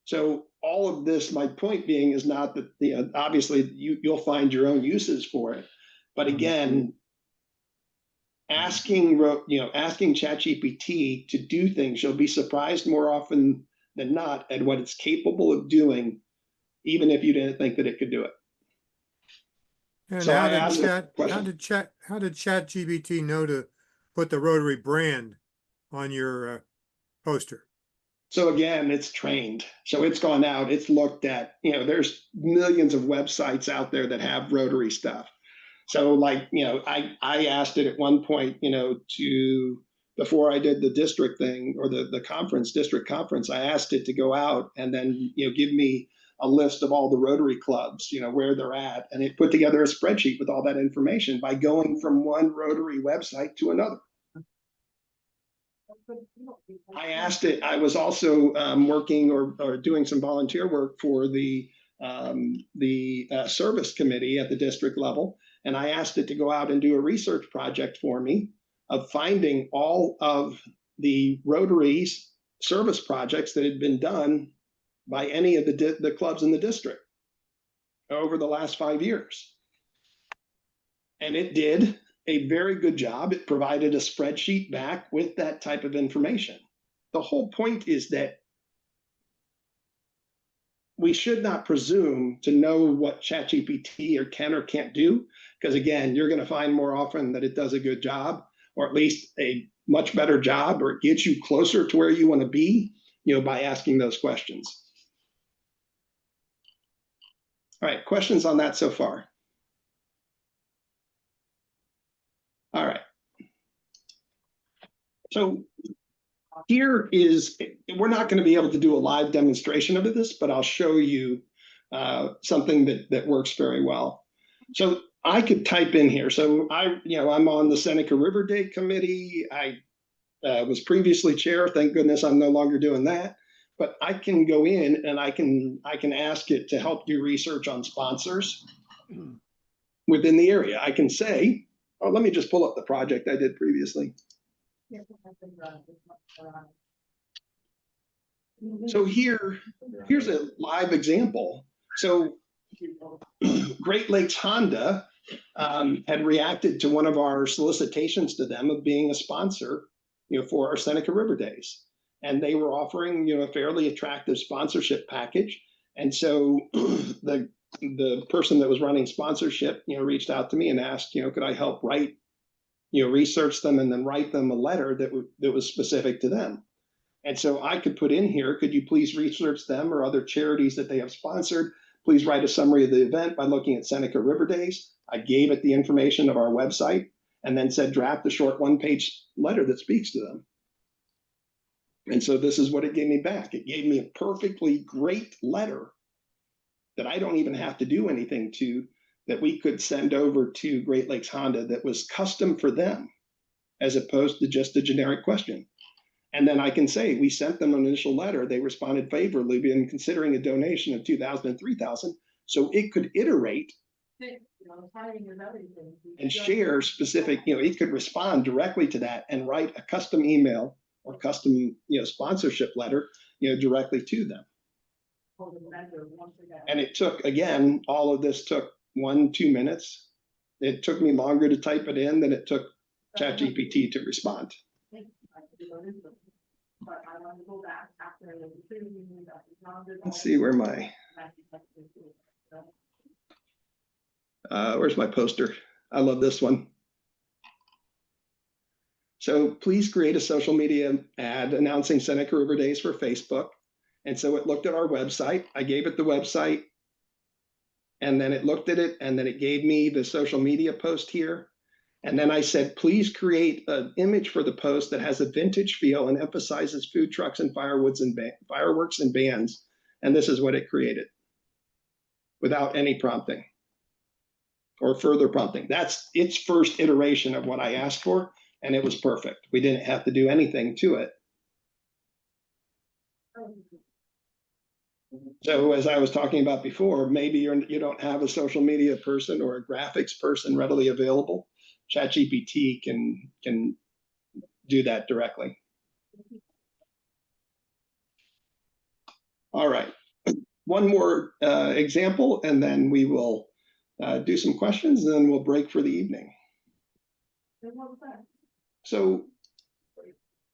So all of this, my point being, is not that obviously you'll find your own uses for it, but again, asking ChatGPT to do things, you'll be surprised more often than not at what it's capable of doing, even if you didn't think that it could do it. And So how did ChatGPT know to put the Rotary brand on your poster? So again, it's trained. So it's gone out, it's looked at, there's millions of websites out there that have Rotary stuff. So like, I asked it at one point, before I did the district thing or the district conference, I asked it to go out and then, give me a list of all the Rotary clubs, where they're at. And it put together a spreadsheet with all that information by going from one Rotary website to another. I asked it, I was also working or doing some volunteer work for the service committee at the district level. And I asked it to go out and do a research project for me of finding all of the Rotary's service projects that had been done by any of the clubs in the district over the last 5 years. And it did a very good job. It provided a spreadsheet back with that type of information. The whole point is that we should not presume to know what ChatGPT can or can't do, because again, you're going to find more often that it does a good job, or at least a much better job, or it gets you closer to where you want to be, by asking those questions. All right, questions on that so far? All right. So here is, we're not going to be able to do a live demonstration of this, but I'll show you something that works very well. So I could type in here. So I'm on the Seneca River Day Committee. I was previously chair. Thank goodness I'm no longer doing that. But I can go in and I can ask it to help do research on sponsors within the area. I can say, oh, let me just pull up the project I did previously. So here's a live example. So Great Lakes Honda had reacted to one of our solicitations to them of being a sponsor, for our Seneca River Days. And they were offering, a fairly attractive sponsorship package. And so the person that was running sponsorship, reached out to me and asked, could I help write, research them and then write them a letter that was specific to them. And so I could put in here, could you please research them or other charities that they have sponsored? Please write a summary of the event by looking at Seneca River Days. I gave it the information of our website and then said, draft a short one-page letter that speaks to them. And so this is what it gave me back. It gave me a perfectly great letter that I don't even have to do anything to, that we could send over to Great Lakes Honda that was custom for them, as opposed to just a generic question. And then I can say, we sent them an initial letter. They responded favorably in considering a donation of $2,000 and $3,000. So it could iterate and share specific, it could respond directly to that and write a custom email or custom, sponsorship letter, directly to them. And it took, again, all of this took 1-2 minutes. It took me longer to type it in than it took ChatGPT to respond. Let's see where where's my poster? I love this one. So please create a social media ad announcing Seneca River Days for Facebook. And so it looked at our website. I gave it the website, and then it looked at it, and then it gave me the social media post here. And then I said, please create an image for the post that has a vintage feel and emphasizes food trucks and fireworks and bands. And this is what it created without any prompting or further prompting. That's its first iteration of what I asked for, and it was perfect. We didn't have to do anything to it. So as I was talking about before, maybe you don't have a social media person or a graphics person readily available. ChatGPT can do that directly. All right, one more example, and then we will do some questions, and then we'll break for the evening. So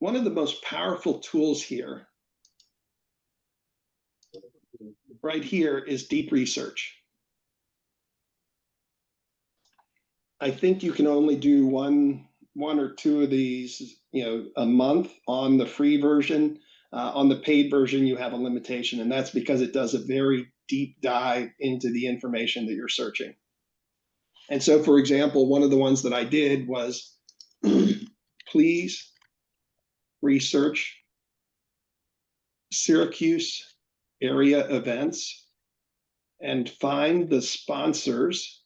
one of the most powerful tools here, right here, is deep research. I think you can only do one or two of these, a month on the free version. On the paid version, you have a limitation, and that's because it does a very deep dive into the information that you're searching. And so, for example, one of the ones that I did was, please research Syracuse area events and find the sponsors,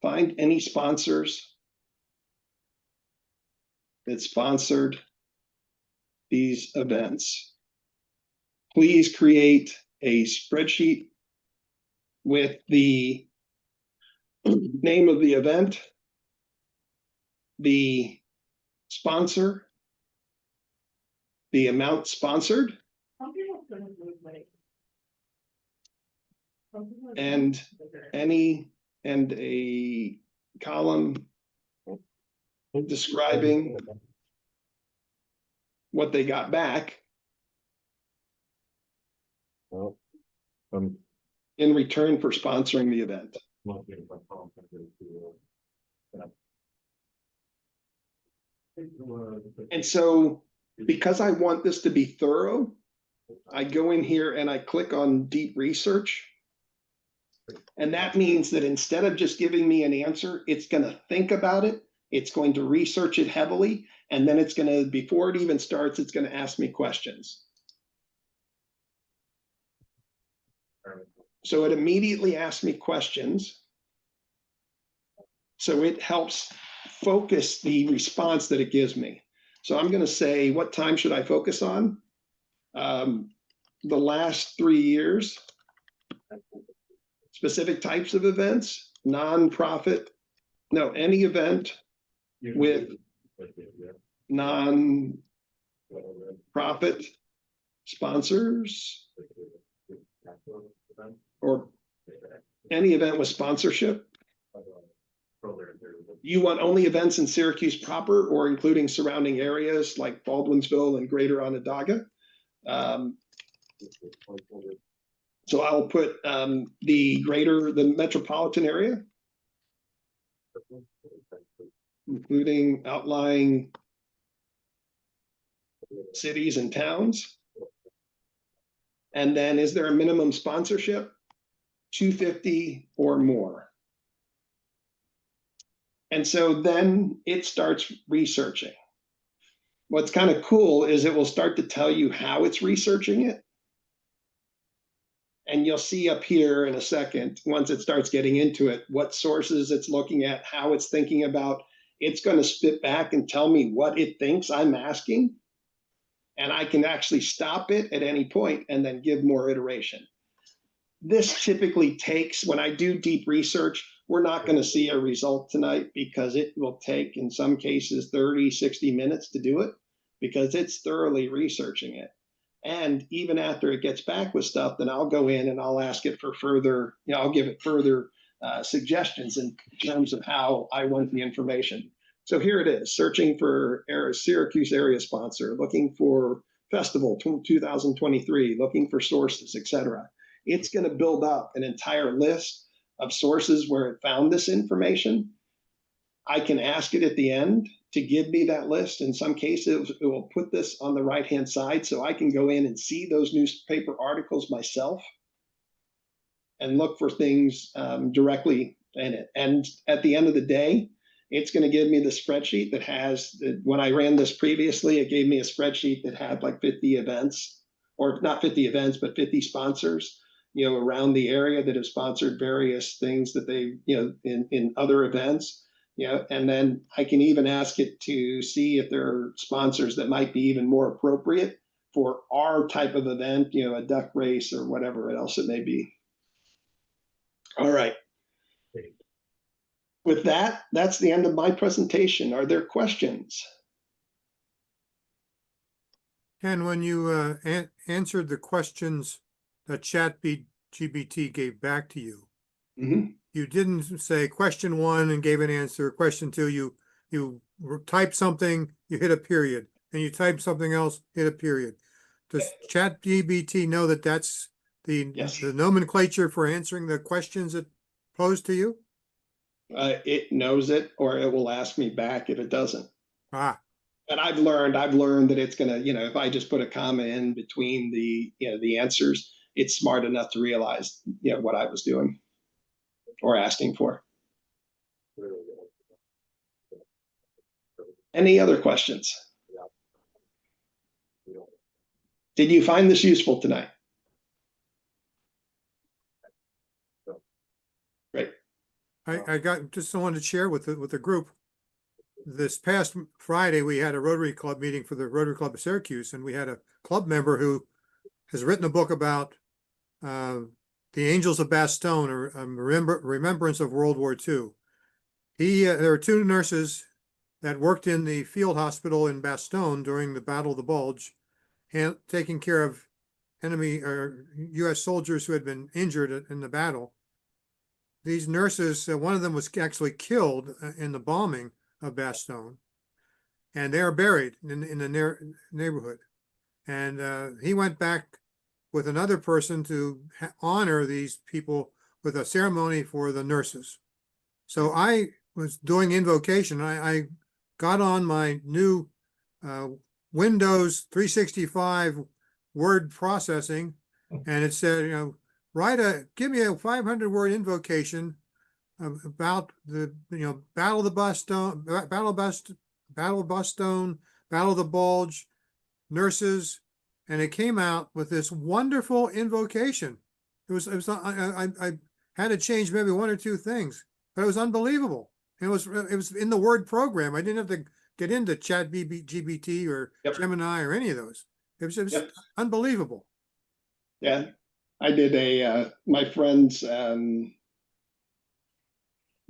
find any sponsors that sponsored these events. Please create a spreadsheet with the name of the event, the sponsor, the amount sponsored, and a column describing what they got back in return for sponsoring the event. And so, because I want this to be thorough, I go in here and I click on deep research. And that means that instead of just giving me an answer, it's going to think about it. It's going to research it heavily. And then it's going to, before it even starts, it's going to ask me questions. So it immediately asks me questions. So it helps focus the response that it gives me. So I'm going to say, what time should I focus on? The last 3 years, specific types of events, nonprofit, no, any event with non-profit sponsors, or any event with sponsorship. You want only events in Syracuse proper or including surrounding areas like Baldwinsville and Greater Onondaga. So I'll put the metropolitan area, including outlying cities and towns. And then, is there a minimum sponsorship? 250 or more. And so then it starts researching. What's kind of cool is it will start to tell you how it's researching it. And you'll see up here in a second, once it starts getting into it, what sources it's looking at, how it's thinking about. It's going to spit back and tell me what it thinks I'm asking. And I can actually stop it at any point and then give more iteration. This typically takes, when I do deep research, we're not going to see a result tonight because it will take, in some cases, 30, 60 minutes to do it because it's thoroughly researching it. And even after it gets back with stuff, then I'll go in and I'll ask it for further, I'll give it further suggestions in terms of how I want the information. So here it is, searching for Syracuse area sponsor, looking for festival 2023, looking for sources, etc. It's going to build up an entire list of sources where it found this information. I can ask it at the end to give me that list. In some cases, it will put this on the right-hand side so I can go in and see those newspaper articles myself and look for things directly in it. And at the end of the day, it's going to give me the spreadsheet that has, when I ran this previously, it gave me a spreadsheet that had like 50 events, or not 50 events, but 50 sponsors, around the area that have sponsored various things that they, in other events. And then I can even ask it to see if there are sponsors that might be even more appropriate for our type of event, a duck race or whatever else it may be. All right. With that, that's the end of my presentation. Are there questions? Ken, when you answered the questions that ChatGPT gave back to you, you didn't say question 1 and gave an answer. Question 2, you type something, you hit a period, and you type something else, hit a period. Does ChatGPT know that that's the nomenclature for answering the questions it posed to you? It knows it, or it will ask me back if it doesn't. Ah, But I've learned that it's gonna, if I just put a comma in between the answers, it's smart enough to realize, what I was doing or asking for. Any other questions? Did you find this useful tonight? Great. I got just wanted to share with the group. This past Friday, we had a Rotary Club meeting for the Rotary Club of Syracuse, and we had a club member who has written a book about the Angels of Bastogne, or remembrance of World War II. There were two nurses that worked in the field hospital in Bastogne during the Battle of the Bulge, taking care of enemy or U.S. soldiers who had been injured in the battle. These nurses, one of them was actually killed in the bombing of Bastogne, and they are buried in the neighborhood. And he went back with another person to honor these people with a ceremony for the nurses. So I was doing invocation. I got on my new Windows 365 word processing, and it said, give me a 500-word invocation about the Battle of the Bastogne, Battle of Bastogne, Battle of the Bulge, nurses, and it came out with this wonderful invocation. I had to change maybe one or two things, but it was unbelievable. It was in the word program. I didn't have to get into ChatGPT or Gemini or any of those. It was just unbelievable. Yeah, I did my friends.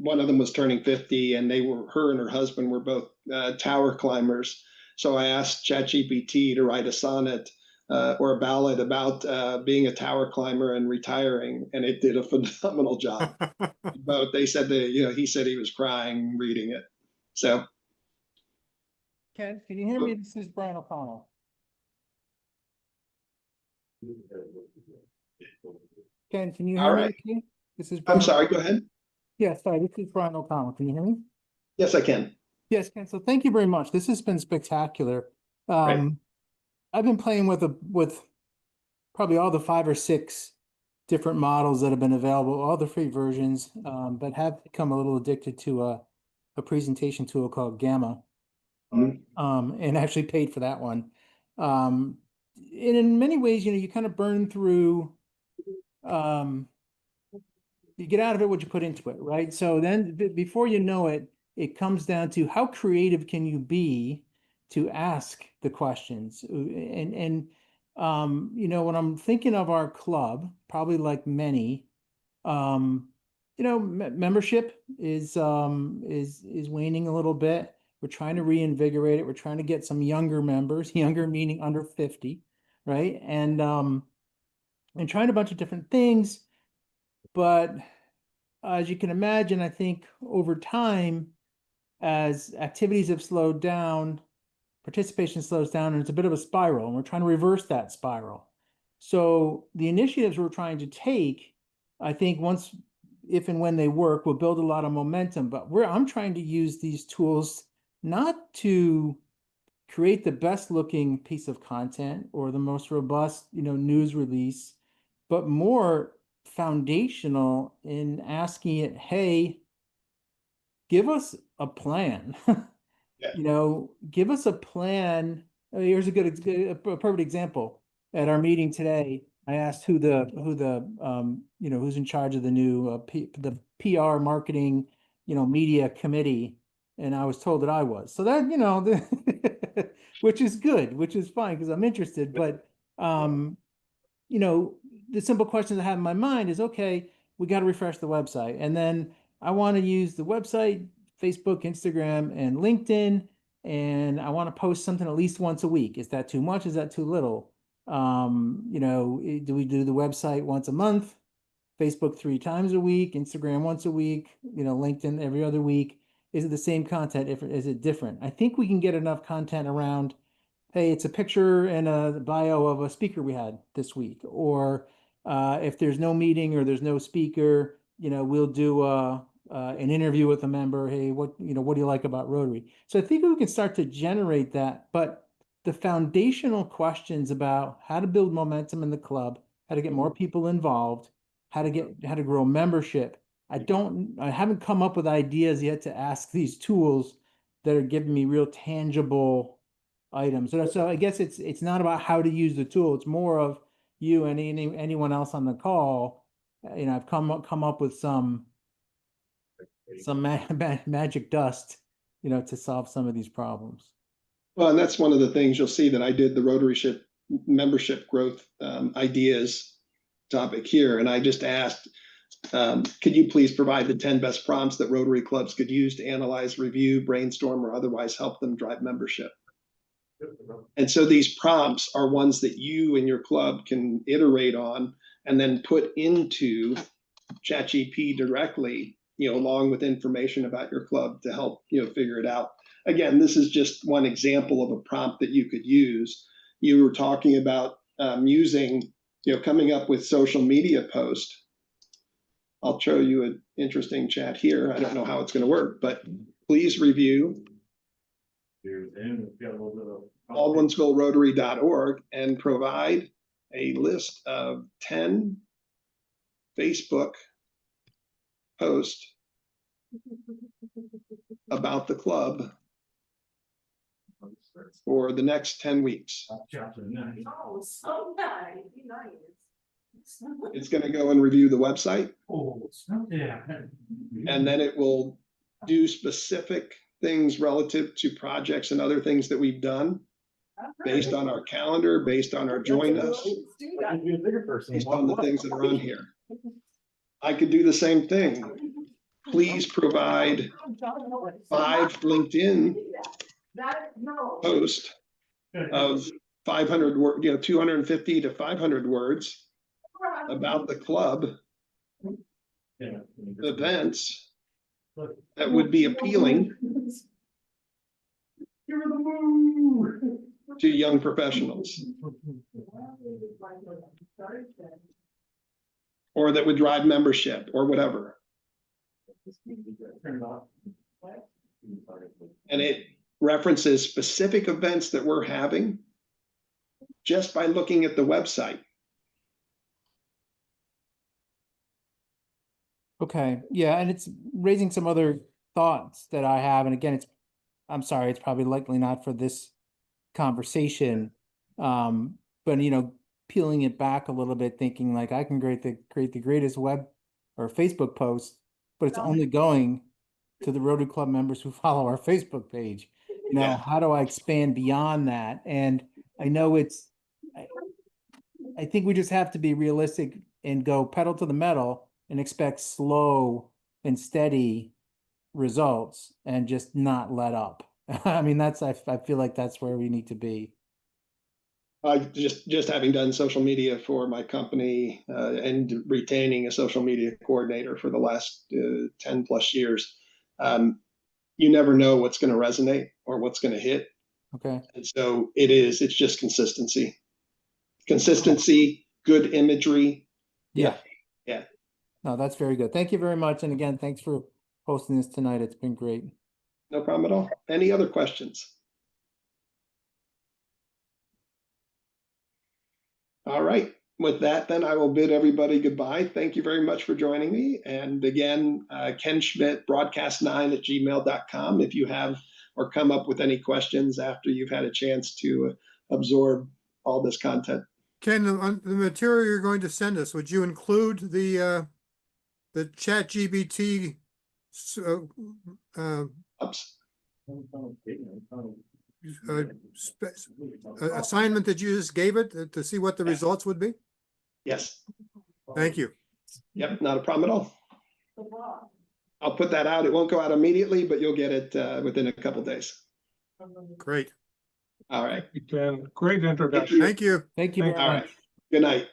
One of them was turning 50, and her and her husband were both tower climbers. So I asked ChatGPT to write a sonnet or a ballad about being a tower climber and retiring, and it did a phenomenal job. Both they said that he said he was crying reading it. So, Ken, can you hear me? This is Brian O'Connell. Ken, can you hear me? Okay? This is Brian. I'm sorry. Go ahead. Yeah, sorry. This is Brian O'Connell. Can you hear me? Yes, I can. Yes, Ken. So thank you very much. This has been spectacular. Right. I've been playing with probably all the 5 or 6 different models that have been available, all the free versions, but have become a little addicted to a presentation tool called Gamma, and actually paid for that one. And in many ways, you kind of burn through. You get out of it what you put into it, right? So then before you know it, it comes down to how creative can you be to ask the questions. And when I'm thinking of our club, probably like many, membership is waning a little bit. We're trying to reinvigorate it. We're trying to get some younger members, younger meaning under 50, right? And trying a bunch of different things. But as you can imagine, I think over time, as activities have slowed down, participation slows down, and it's a bit of a spiral, and we're trying to reverse that spiral. So the initiatives we're trying to take, I think if and when they work, will build a lot of momentum. But I'm trying to use these tools not to create the best looking piece of content or the most robust, news release, but more foundational in asking it, hey, give us a plan. Give us a plan. Here's a perfect example. At our meeting today, I asked who's in charge of the new the PR marketing, media committee, and I was told that I was. So that which is good, which is fine because I'm interested. But the simple questions I have in my mind is, okay, we got to refresh the website, and then I want to use the website, Facebook, Instagram, and LinkedIn, and I want to post something at least once a week. Is that too much? Is that too little? Do we do the website once a month, Facebook 3 times a week, Instagram once a week, LinkedIn every other week? Is it the same content? Is it different? I think we can get enough content around, hey, it's a picture and a bio of a speaker we had this week. Or if there's no meeting or there's no speaker, we'll do an interview with a member. Hey, what do you like about Rotary? So I think we can start to generate that, but the foundational questions about how to build momentum in the club, how to get more people involved, how to grow membership. I haven't come up with ideas yet to ask these tools that are giving me real tangible items. So I guess it's not about how to use the tool. It's more of you and anyone else on the call. I've come up with some magic dust, to solve some of these problems. Well, and that's one of the things you'll see that I did the Rotary membership growth ideas topic here. And I just asked, could you please provide the 10 best prompts that Rotary clubs could use to analyze, review, brainstorm, or otherwise help them drive membership? And so these prompts are ones that you and your club can iterate on and then put into ChatGPT directly, along with information about your club to help, figure it out. Again, this is just one example of a prompt that you could use. You were talking about coming up with social media posts. I'll show you an interesting chat here. I don't know how it's going to work, but please review baldwinsvilleRotary.org and provide a list of 10 Facebook posts about the club for the next 10 weeks. Oh, so nice. It's going to go and review the website. And then it will do specific things relative to projects and other things that we've done based on our calendar, based on our join us, based on the things that are on here. I could do the same thing. Please provide 5 LinkedIn posts of 500 words, 250 to 500 words about the club events that would be appealing to young professionals, or that would drive membership or whatever. And it references specific events that we're having just by looking at the website. Okay, yeah, and it's raising some other thoughts that I have. And again, I'm sorry, it's probably likely not for this conversation. But peeling it back a little bit, thinking like I can create the greatest web or Facebook post, but it's only going to the Rotary Club members who follow our Facebook page. How do I expand beyond that? And I know I think we just have to be realistic and go pedal to the metal and expect slow and steady results and just not let up. I mean, I feel like that's where we need to be. I just having done social media for my company and retaining a social media coordinator for the last 10 plus years, you never know what's going to resonate or what's going to hit. Okay. And so it's just consistency, good imagery. Yeah. Yeah. No, that's very good. Thank you very much. And again, thanks for hosting this tonight. It's been great. No problem at all. Any other questions? All right. With that, then I will bid everybody goodbye. Thank you very much for joining me. And again, Ken Schmidt, broadcast9@gmail.com. If you have or come up with any questions after you've had a chance to absorb all this content. Ken, the material you're going to send us, would you include the ChatGPT assignment that you just gave it to see what the results would be? Yes. Thank you. Yep, not a problem at all. I'll put that out. It won't go out immediately, but you'll get it within a couple days. Great. All right. Great introduction. Thank you. Thank you very All much. right. Good night.